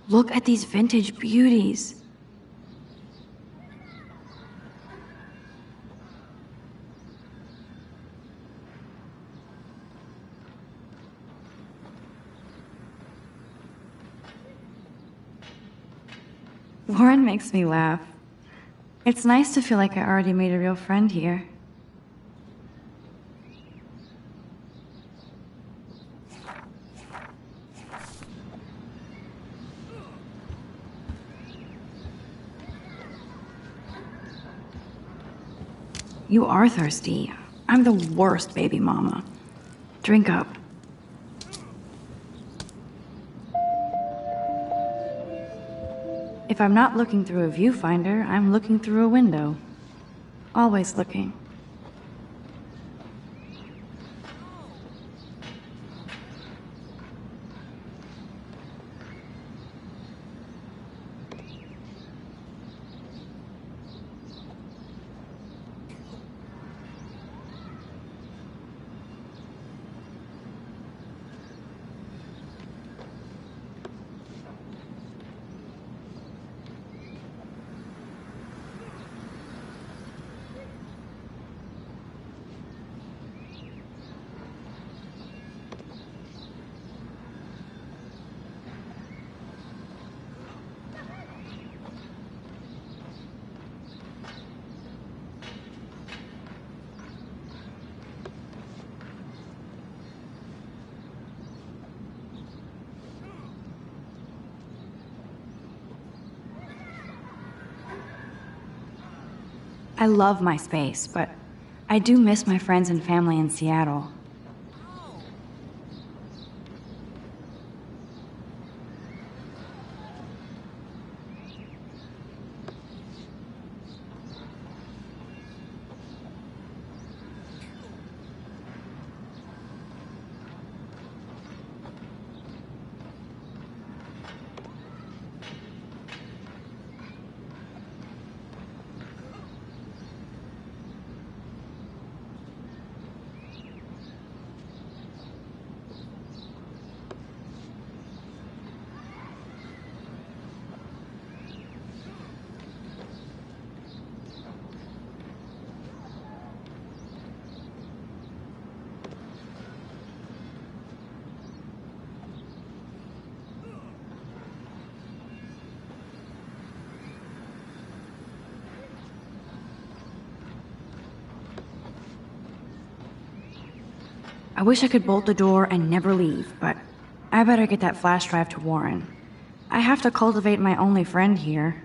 Look at these vintage beauties. Warren makes me laugh. It's nice to feel like I already made a real friend here. You are thirsty. I'm the worst baby mama. Drink up. If I'm not looking through a viewfinder, I'm looking through a window. Always looking. I love my space, but I do miss my friends and family in Seattle. I wish I could bolt the door and never leave, but I better get that flash drive to Warren. I have to cultivate my only friend here.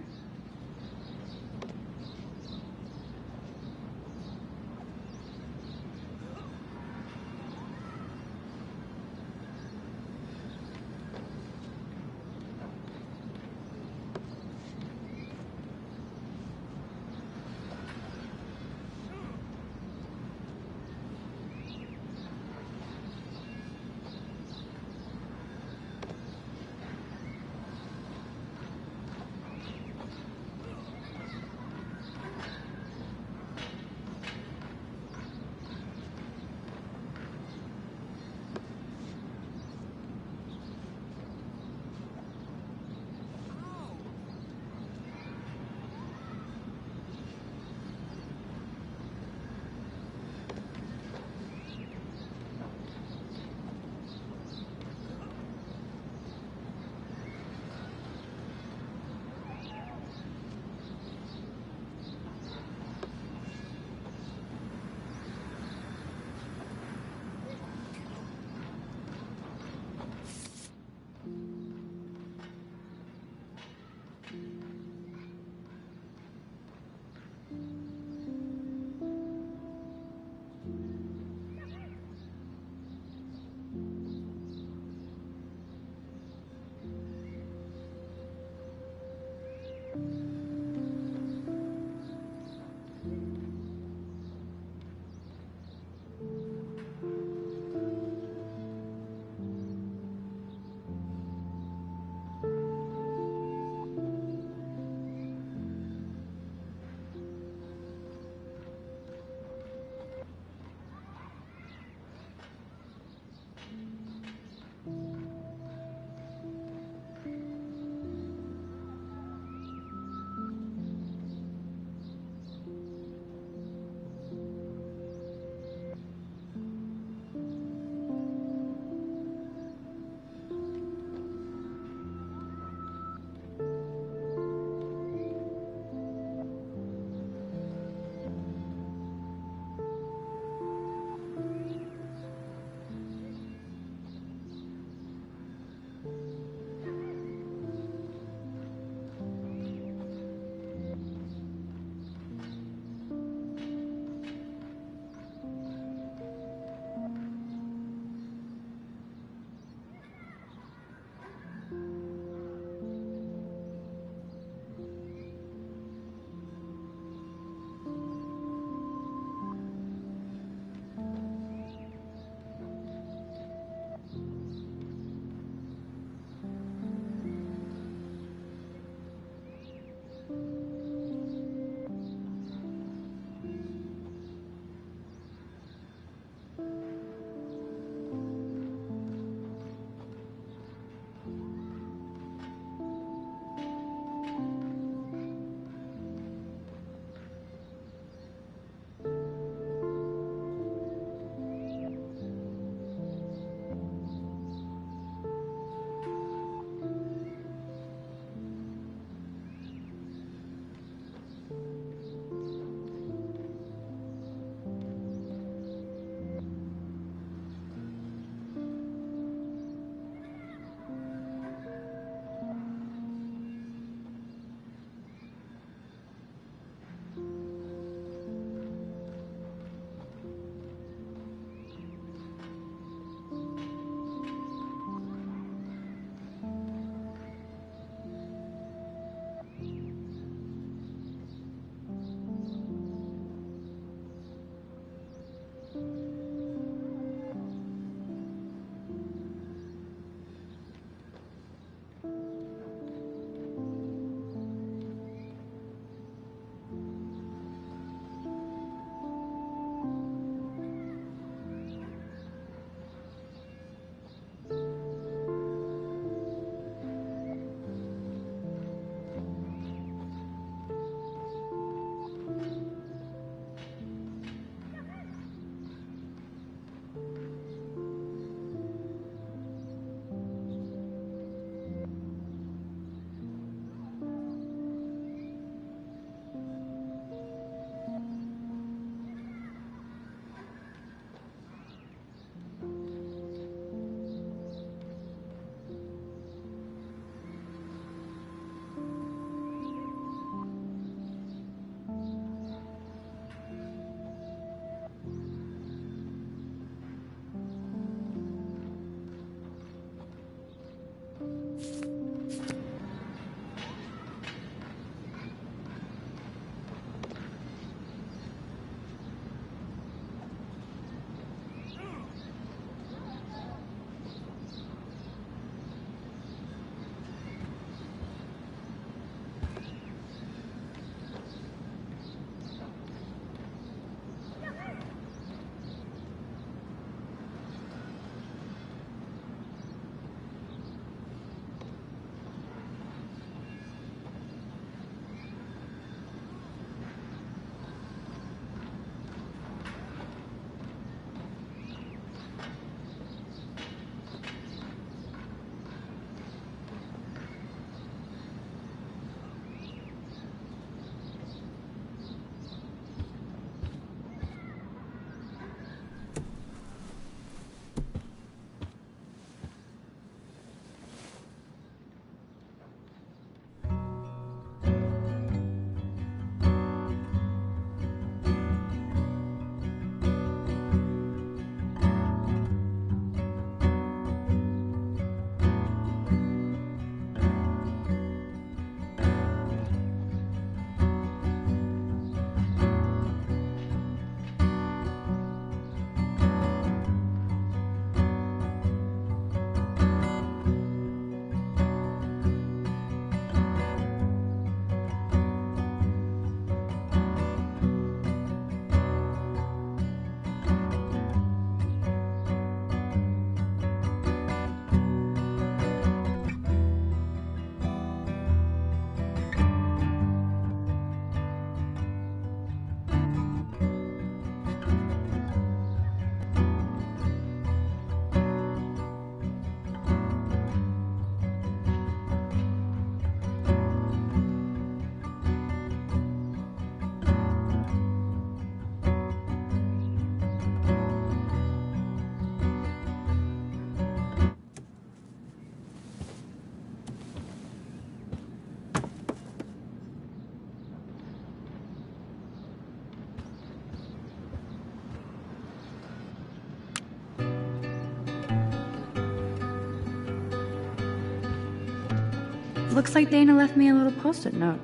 Looks like Dana left me a little post-it note.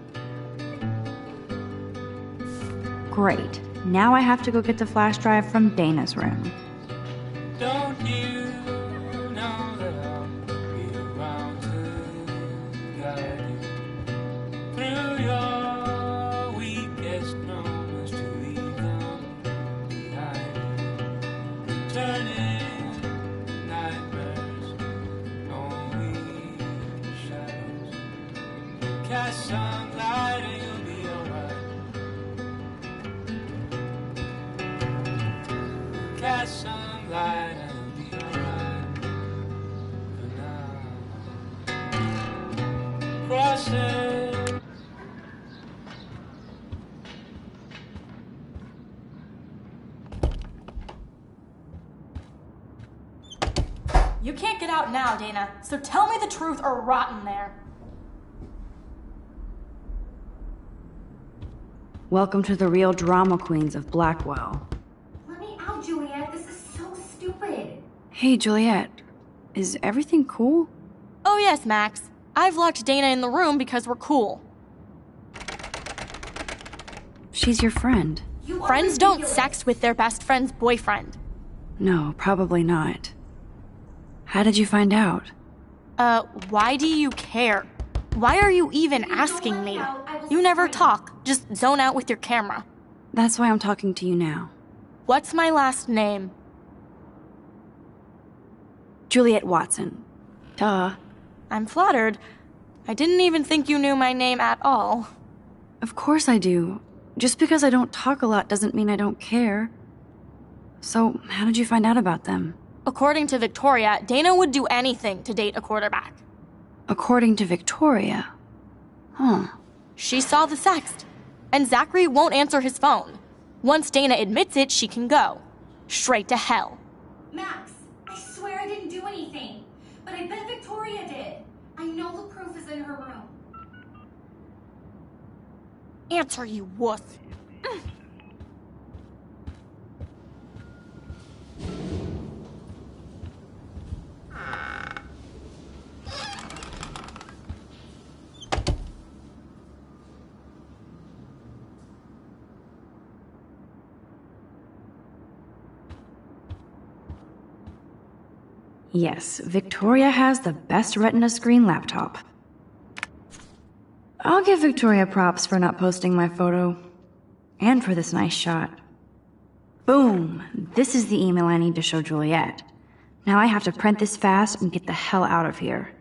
Great. Now I have to go get the flash drive from Dana's room. Don't you know that I'll be around to guide you through your weakest moments to leave them behind? Turning nightmares, only shadows. Cast some light and you'll be alright. Cast some light and you'll be alright. For now, crossing. You can't get out now, Dana, so tell me the truth or rot in there. Welcome to the real drama queens of Blackwell. Let me out, Juliet. This is so stupid. Hey, Juliet. Is everything cool? Oh yes, Max. I've locked Dana in the room because we're cool. She's your friend. Friends don't sex with their best friend's boyfriend. No, probably not. How did you find out? Why do you care? Why are you even asking me? You never talk, just zone out with your camera. That's why I'm talking to you now. What's my last name? Juliet Watson. Duh. I'm flattered. I didn't even think you knew my name at all. Of course I do. Just because I don't talk a lot doesn't mean I don't care. So, how did you find out about them? According to Victoria, Dana would do anything to date a quarterback. According to Victoria? Huh. She saw the sext. And Zachary won't answer his phone. Once Dana admits it, she can go. Straight to hell. Max, I swear I didn't do anything. But I bet Victoria did. I know the proof is in her room. Answer, you wuss. Yes, Victoria has the best Retina screen laptop. I'll give Victoria props for not posting my photo. And for this nice shot. Boom! This is the email I need to show Juliet. Now I have to print this fast and get the hell out of here.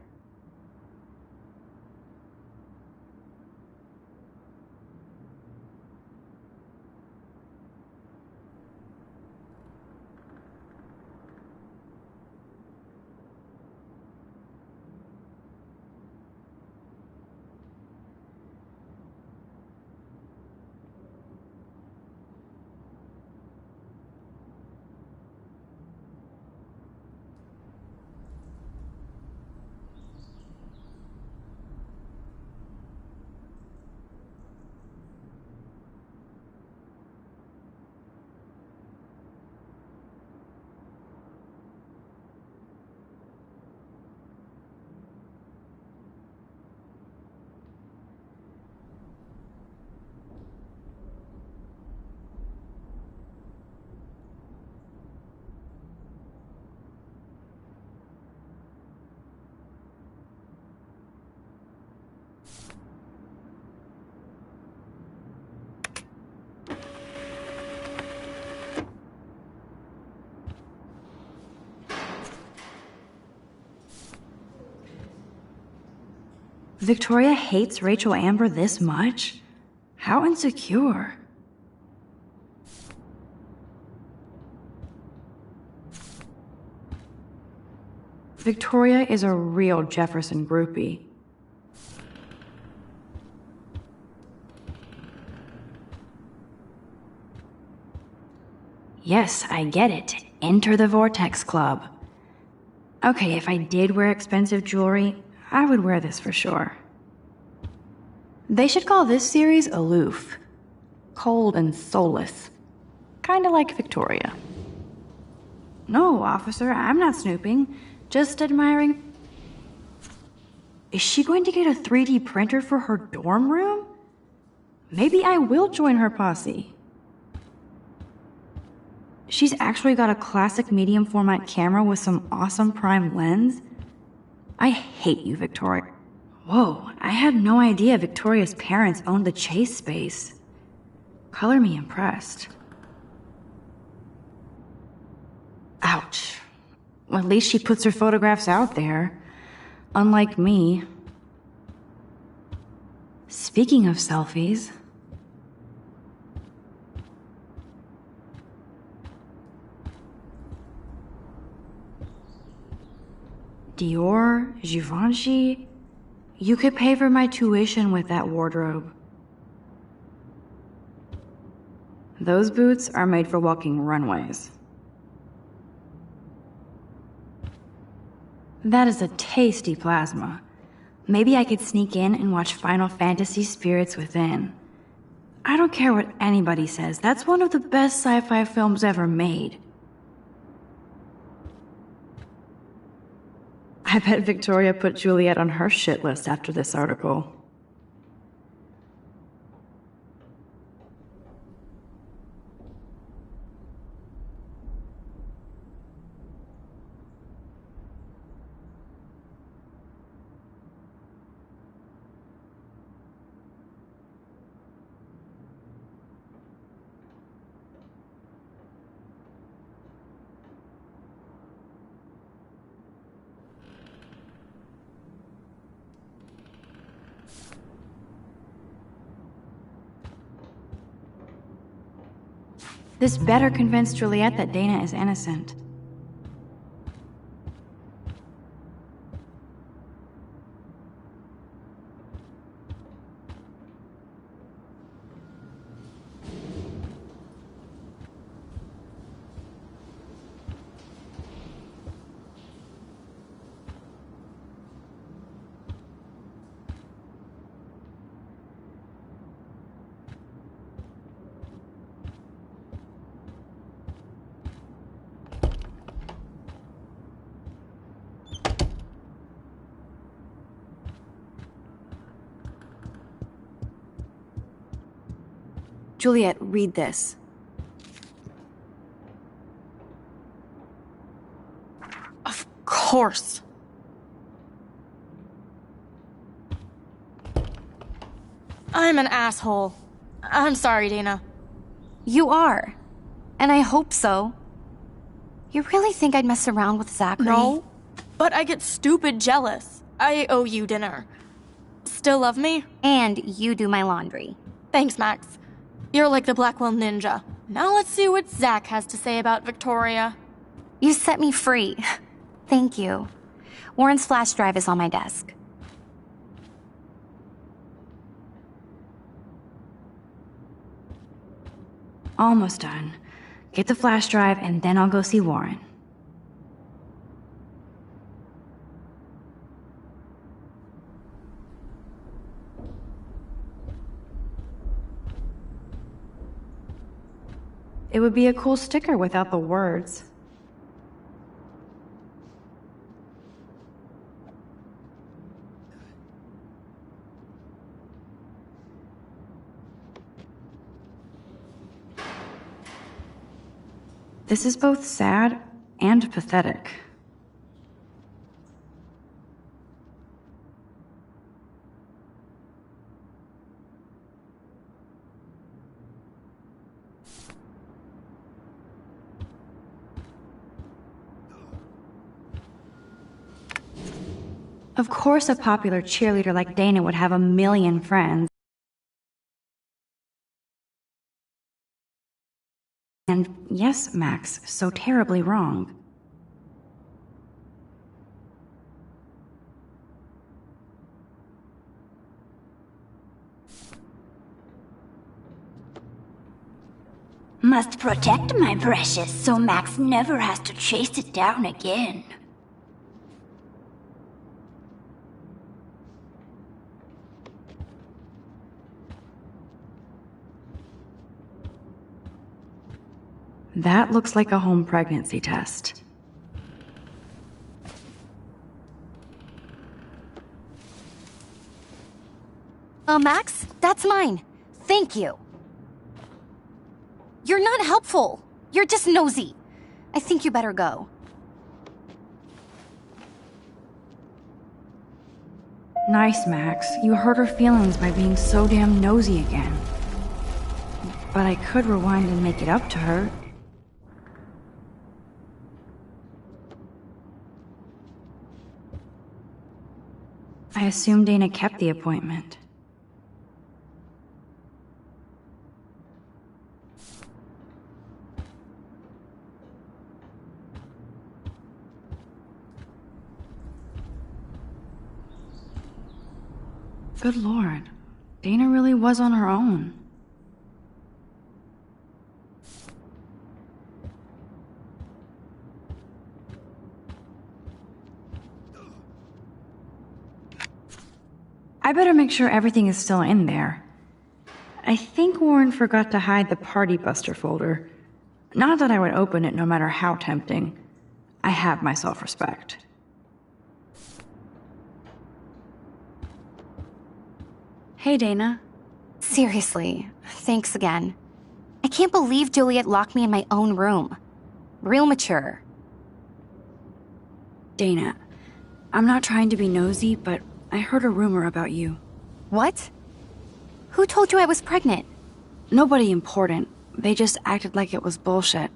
Victoria hates Rachel Amber this much? How insecure. Victoria is a real Jefferson groupie. Yes, I get it. Enter the Vortex Club. Okay, if I did wear expensive jewelry, I would wear this for sure. They should call this series Aloof. Cold and soulless. Kinda like Victoria. No, officer, I'm not snooping. Just admiring... Is she going to get a 3D printer for her dorm room? Maybe I will join her posse. She's actually got a classic medium format camera with some awesome prime lens. I hate you, Victoria. Whoa, I had no idea Victoria's parents owned the Chase space. Color me impressed. Ouch. Well, at least she puts her photographs out there. Unlike me. Speaking of selfies... Dior, Givenchy... You could pay for my tuition with that wardrobe. Those boots are made for walking runways. That is a tasty plasma. Maybe I could sneak in and watch Final Fantasy Spirits Within. I don't care what anybody says, that's one of the best sci-fi films ever made. I bet Victoria put Juliet on her shit list after this article. This better convince Juliet that Dana is innocent. Juliet, read this. Of course. I'm an asshole. I'm sorry, Dana. You are. And I hope so. You really think I'd mess around with Zachary? No, but I get stupid jealous. I owe you dinner. Still love me? And you do my laundry. Thanks, Max. You're like the Blackwell Ninja. Now let's see what Zach has to say about Victoria. You set me free. Thank you. Warren's flash drive is on my desk. Almost done. Get the flash drive and then I'll go see Warren. It would be a cool sticker without the words. This is both sad and pathetic. Of course a popular cheerleader like Dana would have a million friends. And yes, Max, so terribly wrong. Must protect my precious so Max never has to chase it down again. That looks like a home pregnancy test. Max, that's mine. Thank you. You're not helpful. You're just nosy. I think you better go. Nice, Max. You hurt her feelings by being so damn nosy again. But I could rewind and make it up to her. I assume Dana kept the appointment. Good Lord. Dana really was on her own. I better make sure everything is still in there. I think Warren forgot to hide the Party Buster folder. Not that I would open it no matter how tempting. I have my self-respect. Hey, Dana. Seriously, thanks again. I can't believe Juliet locked me in my own room. Real mature. Dana, I'm not trying to be nosy, but I heard a rumor about you. What? Who told you I was pregnant? Nobody important. They just acted like it was bullshit.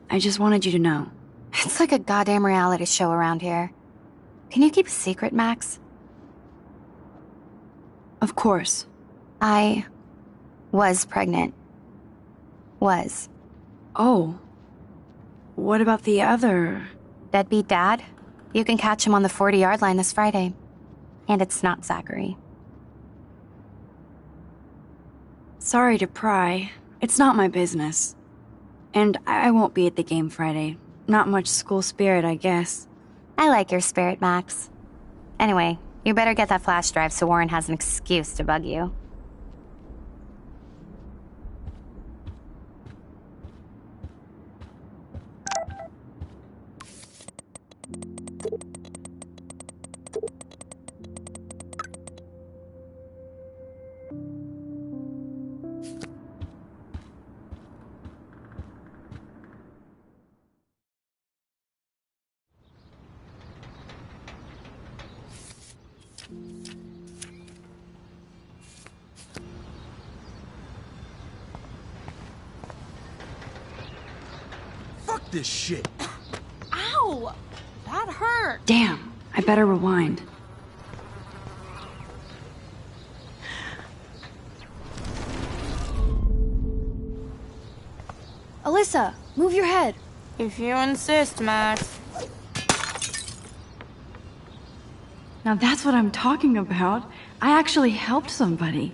I just wanted you to know. It's like a goddamn reality show around here. Can you keep a secret, Max? Of course. I was pregnant. Was. Oh. What about the other? Deadbeat dad? You can catch him on the 40-yard line this Friday. And it's not Zachary. Sorry to pry. It's not my business. And I won't be at the game Friday. Not much school spirit, I guess. I like your spirit, Max. Anyway, you better get that flash drive so Warren has an excuse to bug you. Fuck this shit. Ow! That hurt. Damn, I better rewind. Alyssa, move your head. If you insist, Max. Now that's what I'm talking about. I actually helped somebody.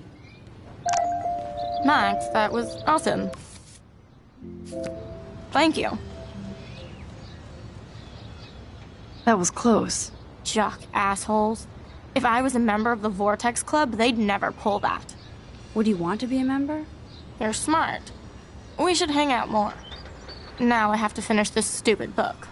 Max, that was awesome. Thank you. That was close. Jock assholes. If I was a member of the Vortex Club, they'd never pull that. Would you want to be a member? You're smart. We should hang out more. Now I have to finish this stupid book.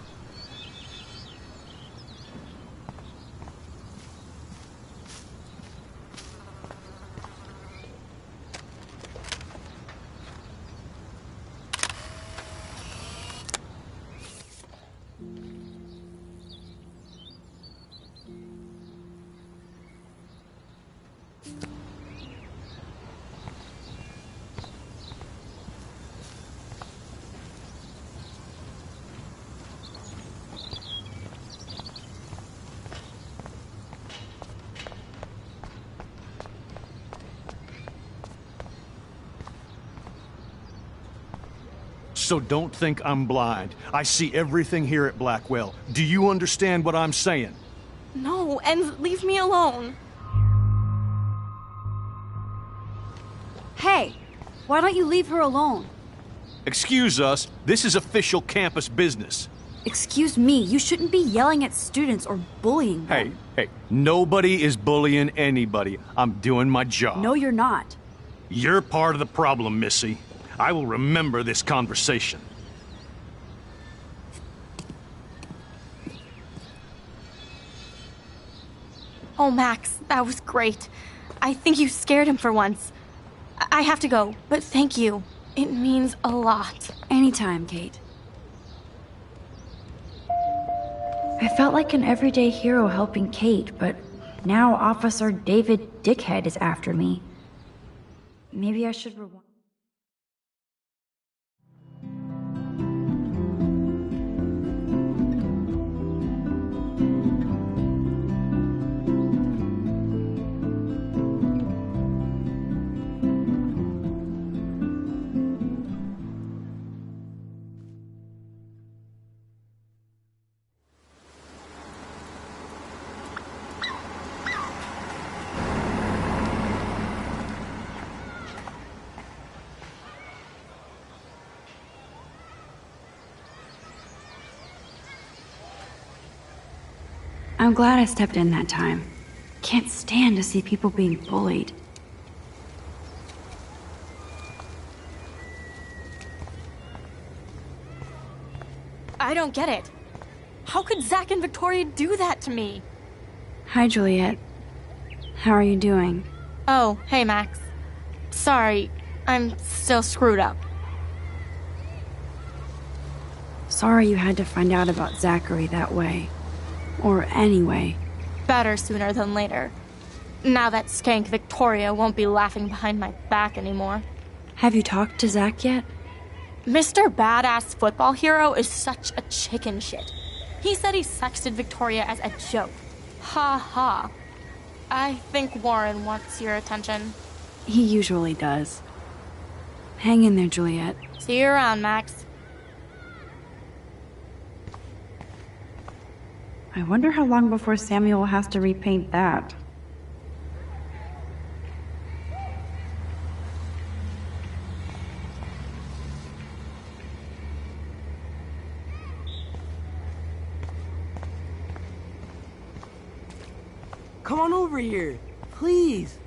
So don't think I'm blind. I see everything here at Blackwell. Do you understand what I'm saying? No, and leave me alone. Hey, why don't you leave her alone? Excuse us, this is official campus business. Excuse me, you shouldn't be yelling at students or bullying them. Hey, nobody is bullying anybody. I'm doing my job. No, you're not. You're part of the problem, Missy. I will remember this conversation. Oh, Max, that was great. I think you scared him for once. I have to go, but thank you. It means a lot. Anytime, Kate. I felt like an everyday hero helping Kate, but now Officer David Dickhead is after me. Maybe I should rewind. I'm glad I stepped in that time. Can't stand to see people being bullied. I don't get it. How could Zach and Victoria do that to me? Hi, Juliet. How are you doing? Oh, hey, Max. Sorry, I'm still screwed up. Sorry you had to find out about Zachary that way. Or anyway. Better sooner than later. Now that skank Victoria won't be laughing behind my back anymore. Have you talked to Zach yet? Mr. Badass Football Hero is such a chicken shit. He said he sexted Victoria as a joke. Ha ha. I think Warren wants your attention. He usually does. Hang in there, Juliet. See you around, Max. I wonder how long before Samuel has to repaint that. Come on over here, please.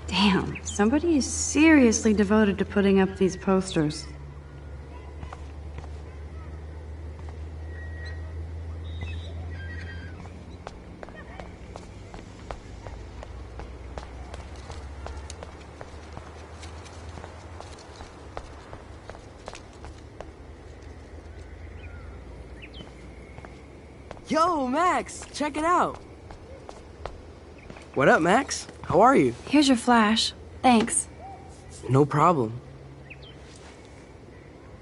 Damn, somebody is seriously devoted to putting up these posters. Yo, Max, check it out. What up, Max? How are you? Here's your flash. Thanks. No problem.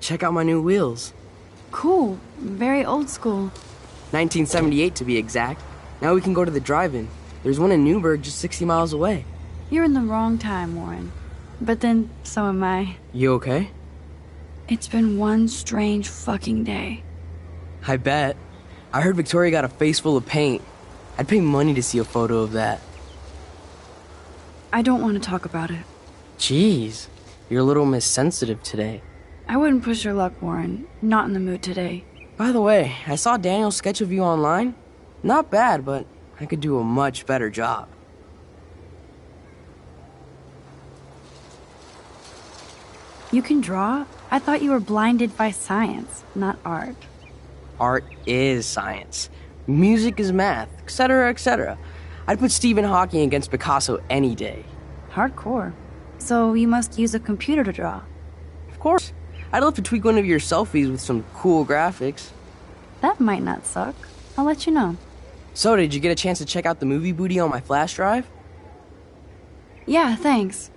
Check out my new wheels. Cool. Very old school. 1978 to be exact. Now we can go to the drive-in. There's one in Newburgh just 60 miles away. You're in the wrong time, Warren. But then, so am I. You okay? It's been one strange fucking day. I bet. I heard Victoria got a face full of paint. I'd pay money to see a photo of that. I don't want to talk about it. Jeez, you're a little missensitive today. I wouldn't push your luck, Warren. Not in the mood today. By the way, I saw Daniel's sketch of you online. Not bad, but I could do a much better job. You can draw? I thought you were blinded by science, not art. Art is science. Music is math, etc., etc. I'd put Stephen Hawking against Picasso any day. Hardcore. So you must use a computer to draw. Of course. I'd love to tweak one of your selfies with some cool graphics. That might not suck. I'll let you know. So, did you get a chance to check out the movie booty on my flash drive? Yeah, thanks.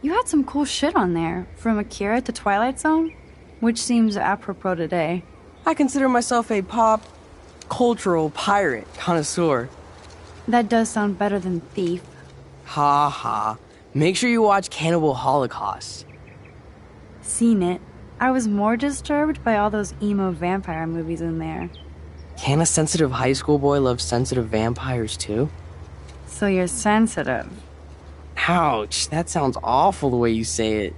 You had some cool shit on there, from Akira to Twilight Zone, which seems apropos today. I consider myself a pop cultural pirate connoisseur. That does sound better than thief. Ha ha. Make sure you watch Cannibal Holocaust. Seen it. I was more disturbed by all those emo vampire movies in there. Can a sensitive high school boy love sensitive vampires too? So you're sensitive. Ouch, that sounds awful the way you say it.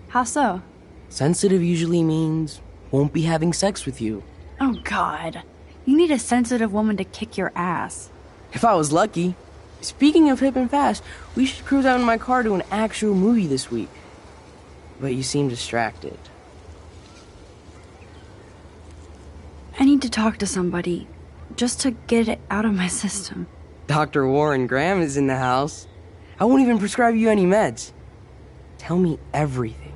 How so? Sensitive usually means won't be having sex with you. Oh, God. You need a sensitive woman to kick your ass. If I was lucky. Speaking of hip and fast, we should cruise out in my car to an actual movie this week. But you seem distracted. I need to talk to somebody, just to get it out of my system. Dr. Warren Graham is in the house. I won't even prescribe you any meds. Tell me everything.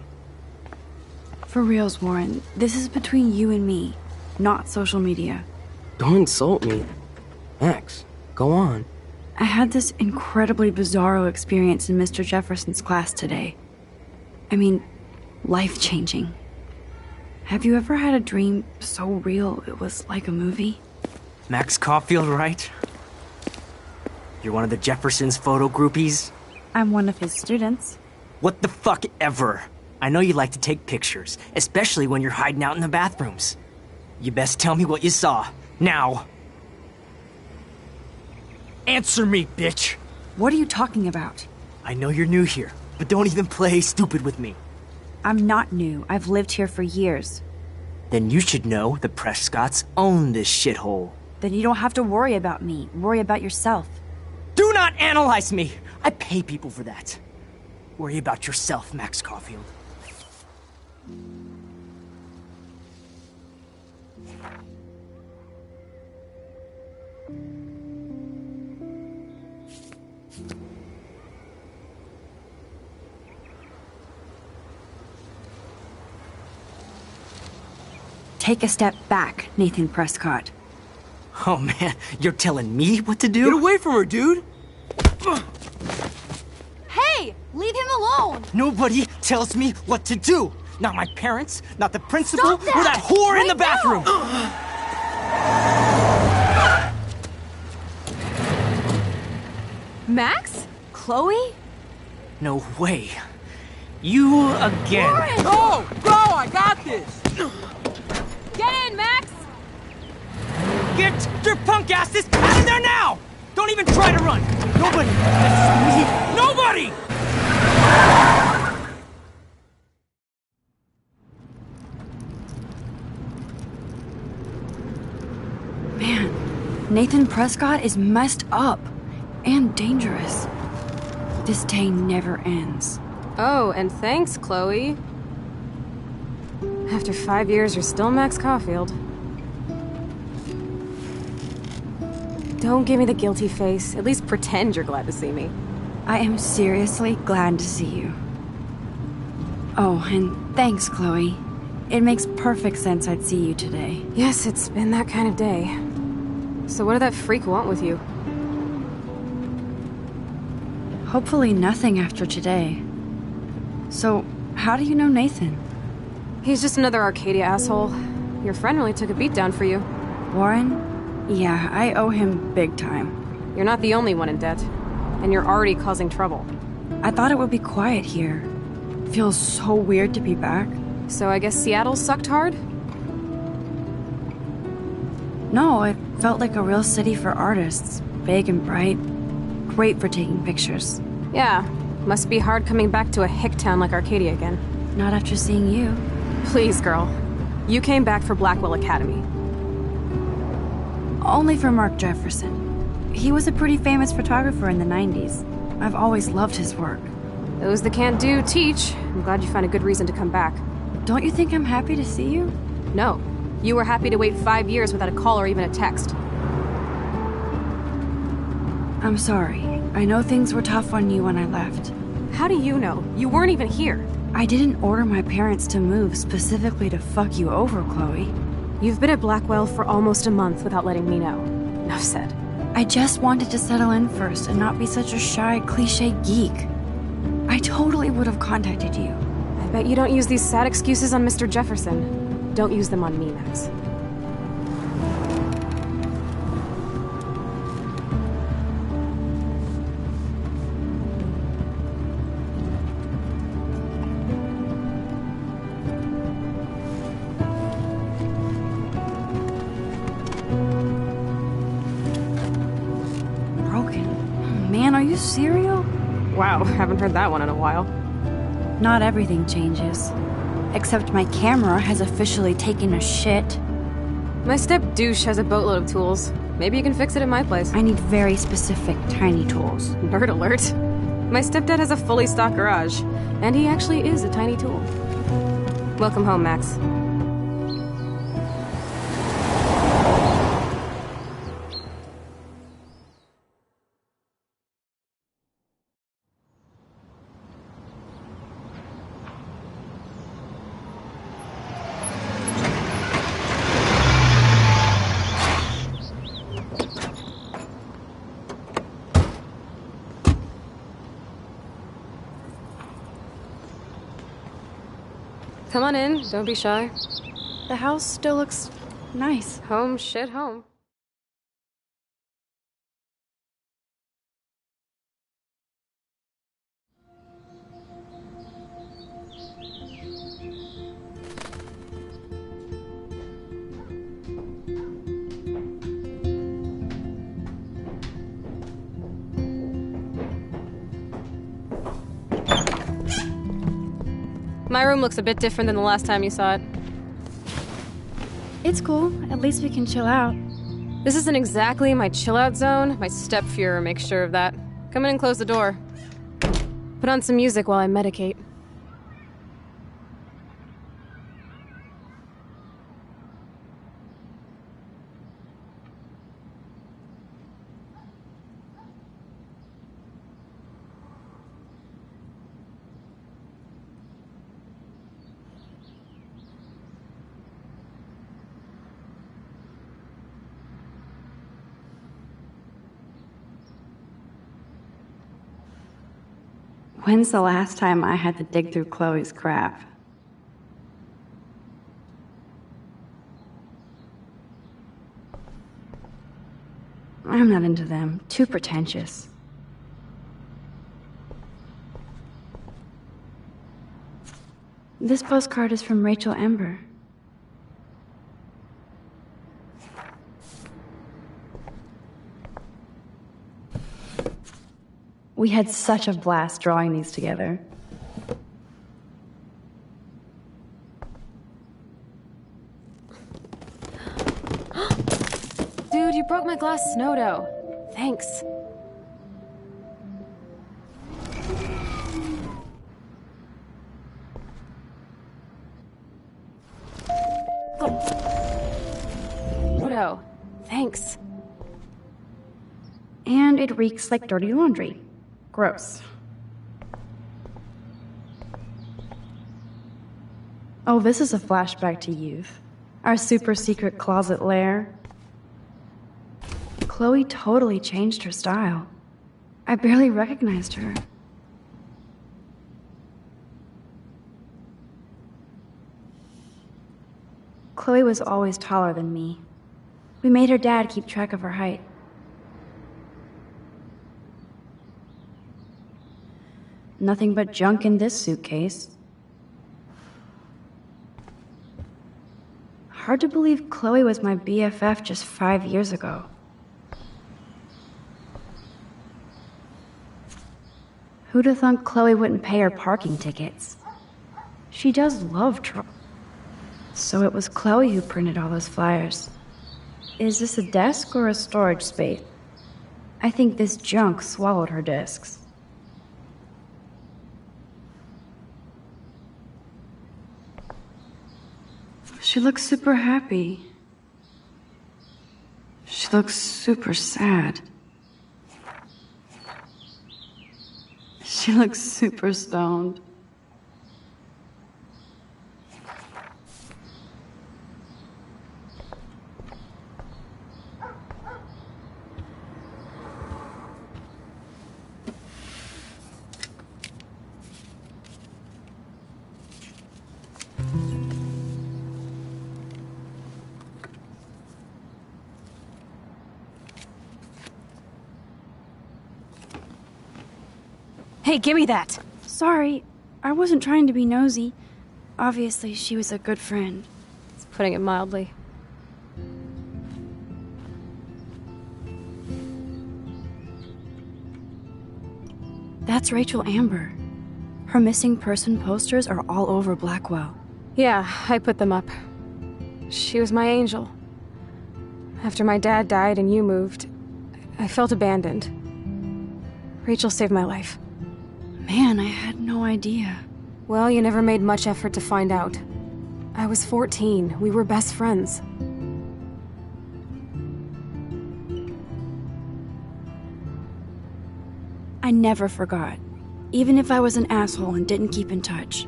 For reals, Warren, this is between you and me, not social media. Don't insult me. Max, go on. I had this incredibly bizarro experience in Mr. Jefferson's class today. I mean, life-changing. Have you ever had a dream so real it was like a movie? Max Caulfield, right? You're one of the Jefferson's photo groupies? I'm one of his students. What the fuck ever? I know you like to take pictures, especially when you're hiding out in the bathrooms. You best tell me what you saw. Now. Answer me, bitch! What are you talking about? I know you're new here, but don't even play stupid with me. I'm not new. I've lived here for years. Then you should know the Prescotts own this shithole. Then you don't have to worry about me. Worry about yourself. Do not analyze me! I pay people for that. Worry about yourself, Max Caulfield. Take a step back, Nathan Prescott. Oh man, you're telling me what to do? Get away from her, dude! Hey! Leave him alone! Nobody tells me what to do! Not my parents, not the principal, Stop that! or that whore in the bathroom! Max? Chloe? No way. You again. Warren! Go! Go! I got this! Get in, Max! Get your punk asses out of there now! Don't even try to run! Nobody! Nobody! Man, Nathan Prescott is messed up and dangerous. This day never ends. Oh, and thanks, Chloe. After 5 years, you're still Max Caulfield. Don't give me the guilty face. At least pretend you're glad to see me. I am seriously glad to see you. Oh, and thanks, Chloe. It makes perfect sense I'd see you today. Yes, it's been that kind of day. So what did that freak want with you? Hopefully nothing after today. So, how do you know Nathan? He's just another Arcadia asshole. Your friend really took a beat down for you. Warren? Yeah, I owe him big time. You're not the only one in debt. And you're already causing trouble. I thought it would be quiet here. Feels so weird to be back. So I guess Seattle sucked hard? No, it felt like a real city for artists. Big and bright. Great for taking pictures. Yeah, must be hard coming back to a hick town like Arcadia again. Not after seeing you. Please, girl. You came back for Blackwell Academy. Only for Mark Jefferson. He was a pretty famous photographer in the 90s. I've always loved his work. Those that can't do, teach. I'm glad you found a good reason to come back. Don't you think I'm happy to see you? No. You were happy to wait 5 years without a call or even a text. I'm sorry. I know things were tough on you when I left. How do you know? You weren't even here. I didn't order my parents to move specifically to fuck you over, Chloe. You've been at Blackwell for almost a month without letting me know. Enough said. I just wanted to settle in first and not be such a shy, cliche geek. I totally would have contacted you. I bet you don't use these sad excuses on Mr. Jefferson. Don't use them on me, Max. cereal? Wow, haven't heard that one in a while. Not everything changes. Except my camera has officially taken a shit. My step douche has a boatload of tools. Maybe you can fix it at my place. I need very specific tiny tools. Nerd alert. My stepdad has a fully stocked garage, and he actually is a tiny tool. Welcome home, Max. Come on in, don't be shy. The house still looks nice. Home shit home. My room looks a bit different than the last time you saw it. It's cool. At least we can chill out. This isn't exactly my chill-out zone. My step-Fuhrer makes sure of that. Come in and close the door. Put on some music while I medicate. When's the last time I had to dig through Chloe's crap? I'm not into them. Too pretentious. This postcard is from Rachel Ember. We had such a blast drawing these together. Dude, you broke my glass snow dough. Thanks. Snow. Thanks. And it reeks like dirty laundry. Gross. Oh, this is a flashback to youth. Our super secret closet lair. Chloe totally changed her style. I barely recognized her. Chloe was always taller than me. We made her dad keep track of her height. Nothing but junk in this suitcase. Hard to believe Chloe was my BFF just 5 years ago. Who'd have thought Chloe wouldn't pay her parking tickets? She does love trouble. So it was Chloe who printed all those flyers. Is this a desk or a storage space? I think this junk swallowed her discs. She looks super happy. She looks super sad. She looks super stoned. Hey, give me that! Sorry, I wasn't trying to be nosy. Obviously, she was a good friend. It's putting it mildly. That's Rachel Amber. Her missing person posters are all over Blackwell. Yeah, I put them up. She was my angel. After my dad died and you moved, I felt abandoned. Rachel saved my life. Man, I had no idea. Well, you never made much effort to find out. I was 14. We were best friends. I never forgot, even if I was an asshole and didn't keep in touch.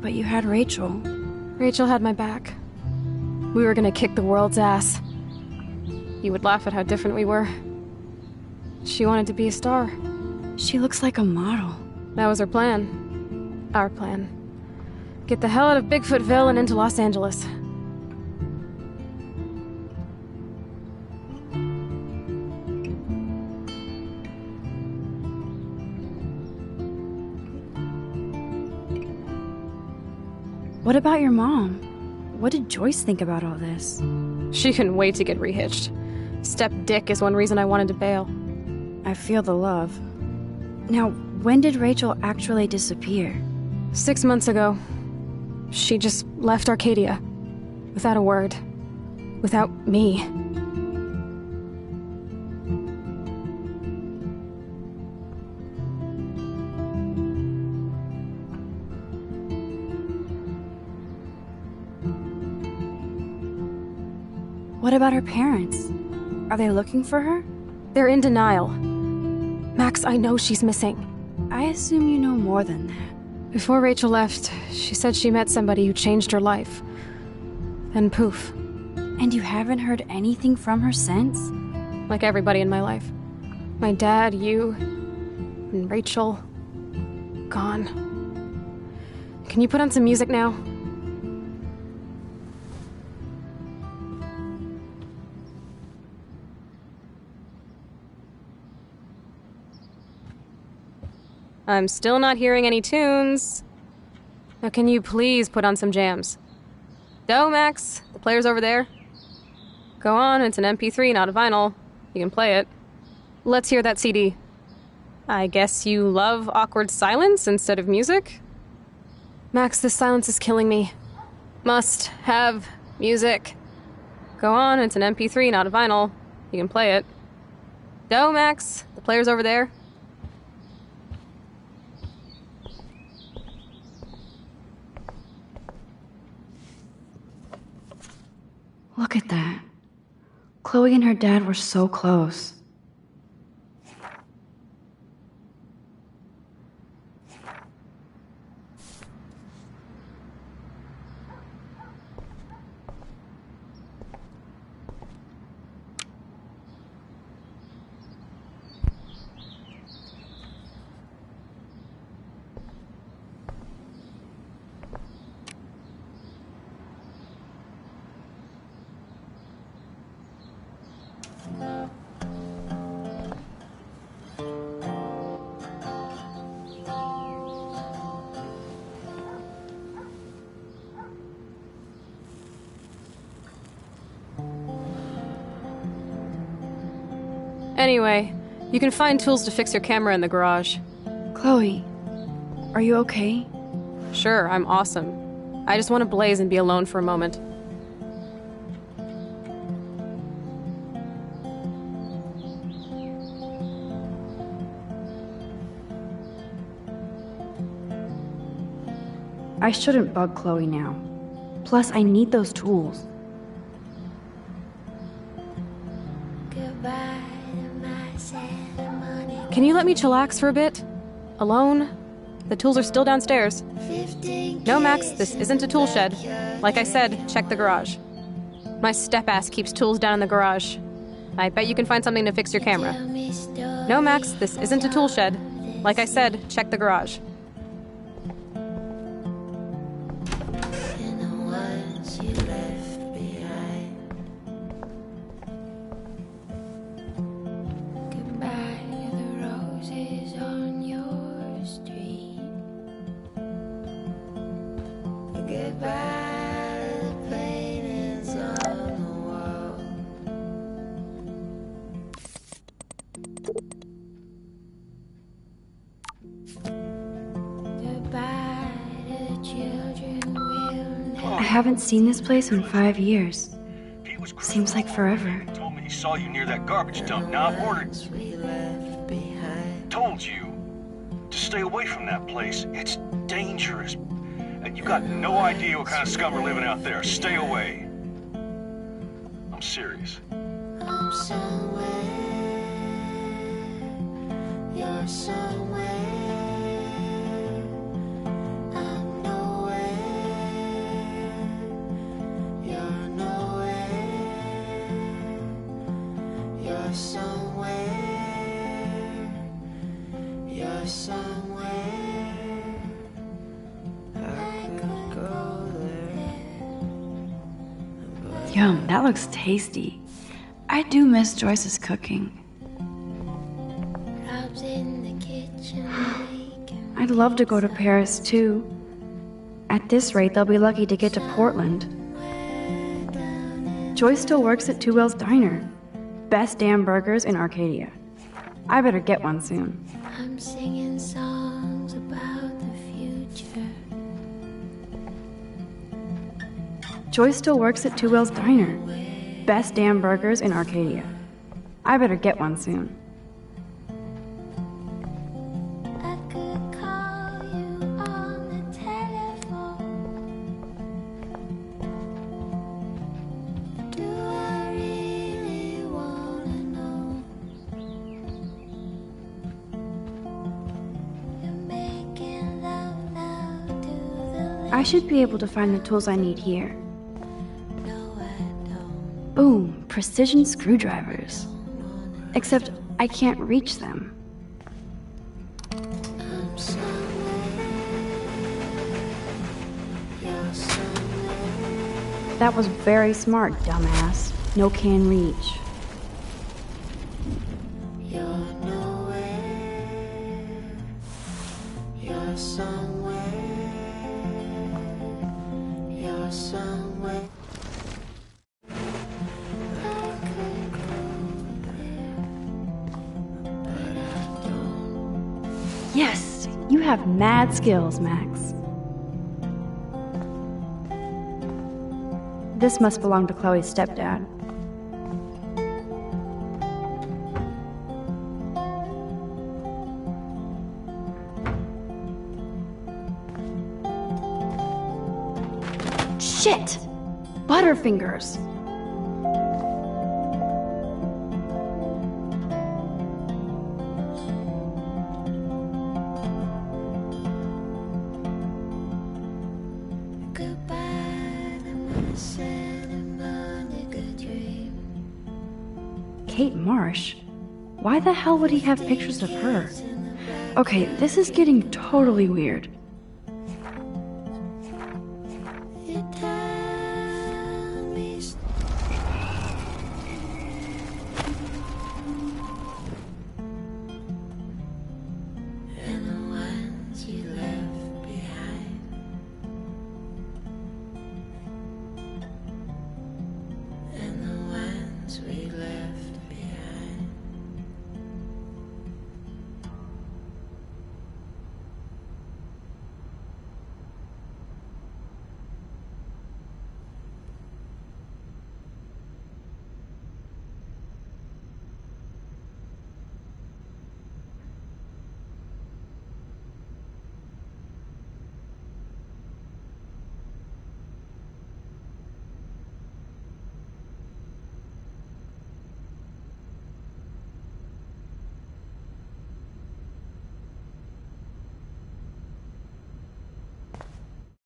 But you had Rachel. Rachel had my back. We were gonna kick the world's ass. You would laugh at how different we were. She wanted to be a star. She looks like a model. That was her plan. Our plan. Get the hell out of Bigfootville and into Los Angeles. What about your mom? What did Joyce think about all this? She couldn't wait to get rehitched. Step Dick is one reason I wanted to bail. I feel the love. Now, when did Rachel actually disappear? 6 months ago. She just left Arcadia. Without a word. Without me. What about her parents? Are they looking for her? They're in denial. Max, I know she's missing. I assume you know more than that. Before Rachel left, she said she met somebody who changed her life. Then poof. And you haven't heard anything from her since? Like everybody in my life. My dad, you, and Rachel. Gone. Can you put on some music now? I'm still not hearing any tunes. Now can you please put on some jams? Go, Max. The player's over there. Go on, it's an MP3, not a vinyl. You can play it. Let's hear that CD. I guess you love awkward silence instead of music? Max, this silence is killing me. Must have music. Go on, it's an MP3, not a vinyl. You can play it. Go, Max. The player's over there. Look at that. Chloe and her dad were so close. Anyway, you can find tools to fix your camera in the garage. Chloe, are you okay? Sure, I'm awesome. I just want to blaze and be alone for a moment. I shouldn't bug Chloe now. Plus, I need those tools. Can you let me chillax for a bit? Alone? The tools are still downstairs. No, Max, this isn't a tool shed. Like I said, check the garage. My step-ass keeps tools down in the garage. I bet you can find something to fix your camera. No, Max, this isn't a tool shed. Like I said, check the garage. I haven't seen this place in 5 years. Seems like forever. Told me he saw you near that garbage dump. Now I've ordered. Told you to stay away from that place. It's dangerous. And you got no idea what kind of scum are living out there. Stay away. I'm serious. I'm somewhere. You're somewhere. I'm nowhere. You're nowhere. You're somewhere. You're somewhere. I could go there. Yum, that looks tasty. I do miss Joyce's cooking. Rob's in the kitchen making. I'd love to go to Paris too. At this rate, they'll be lucky to get to Portland. Joyce still works at Two Whales Diner. Best damn burgers in Arcadia. I better get one soon. I'm singing songs about the future. Joyce still works at Two Whales Diner. Best damn burgers in Arcadia. I better get one soon. I could call you on the telephone. Do I really wanna know? You're making love now to the I should be able to find the tools I need here. Boom, precision screwdrivers. Except I can't reach them. I'm somewhere. You're somewhere. That was very smart, dumbass. No can reach. You're nowhere. You're somewhere. You're somewhere. Yes, you have mad skills, Max. This must belong to Chloe's stepdad. Shit! Butterfingers! Kate Marsh? Why the hell would he have pictures of her? Okay, this is getting totally weird.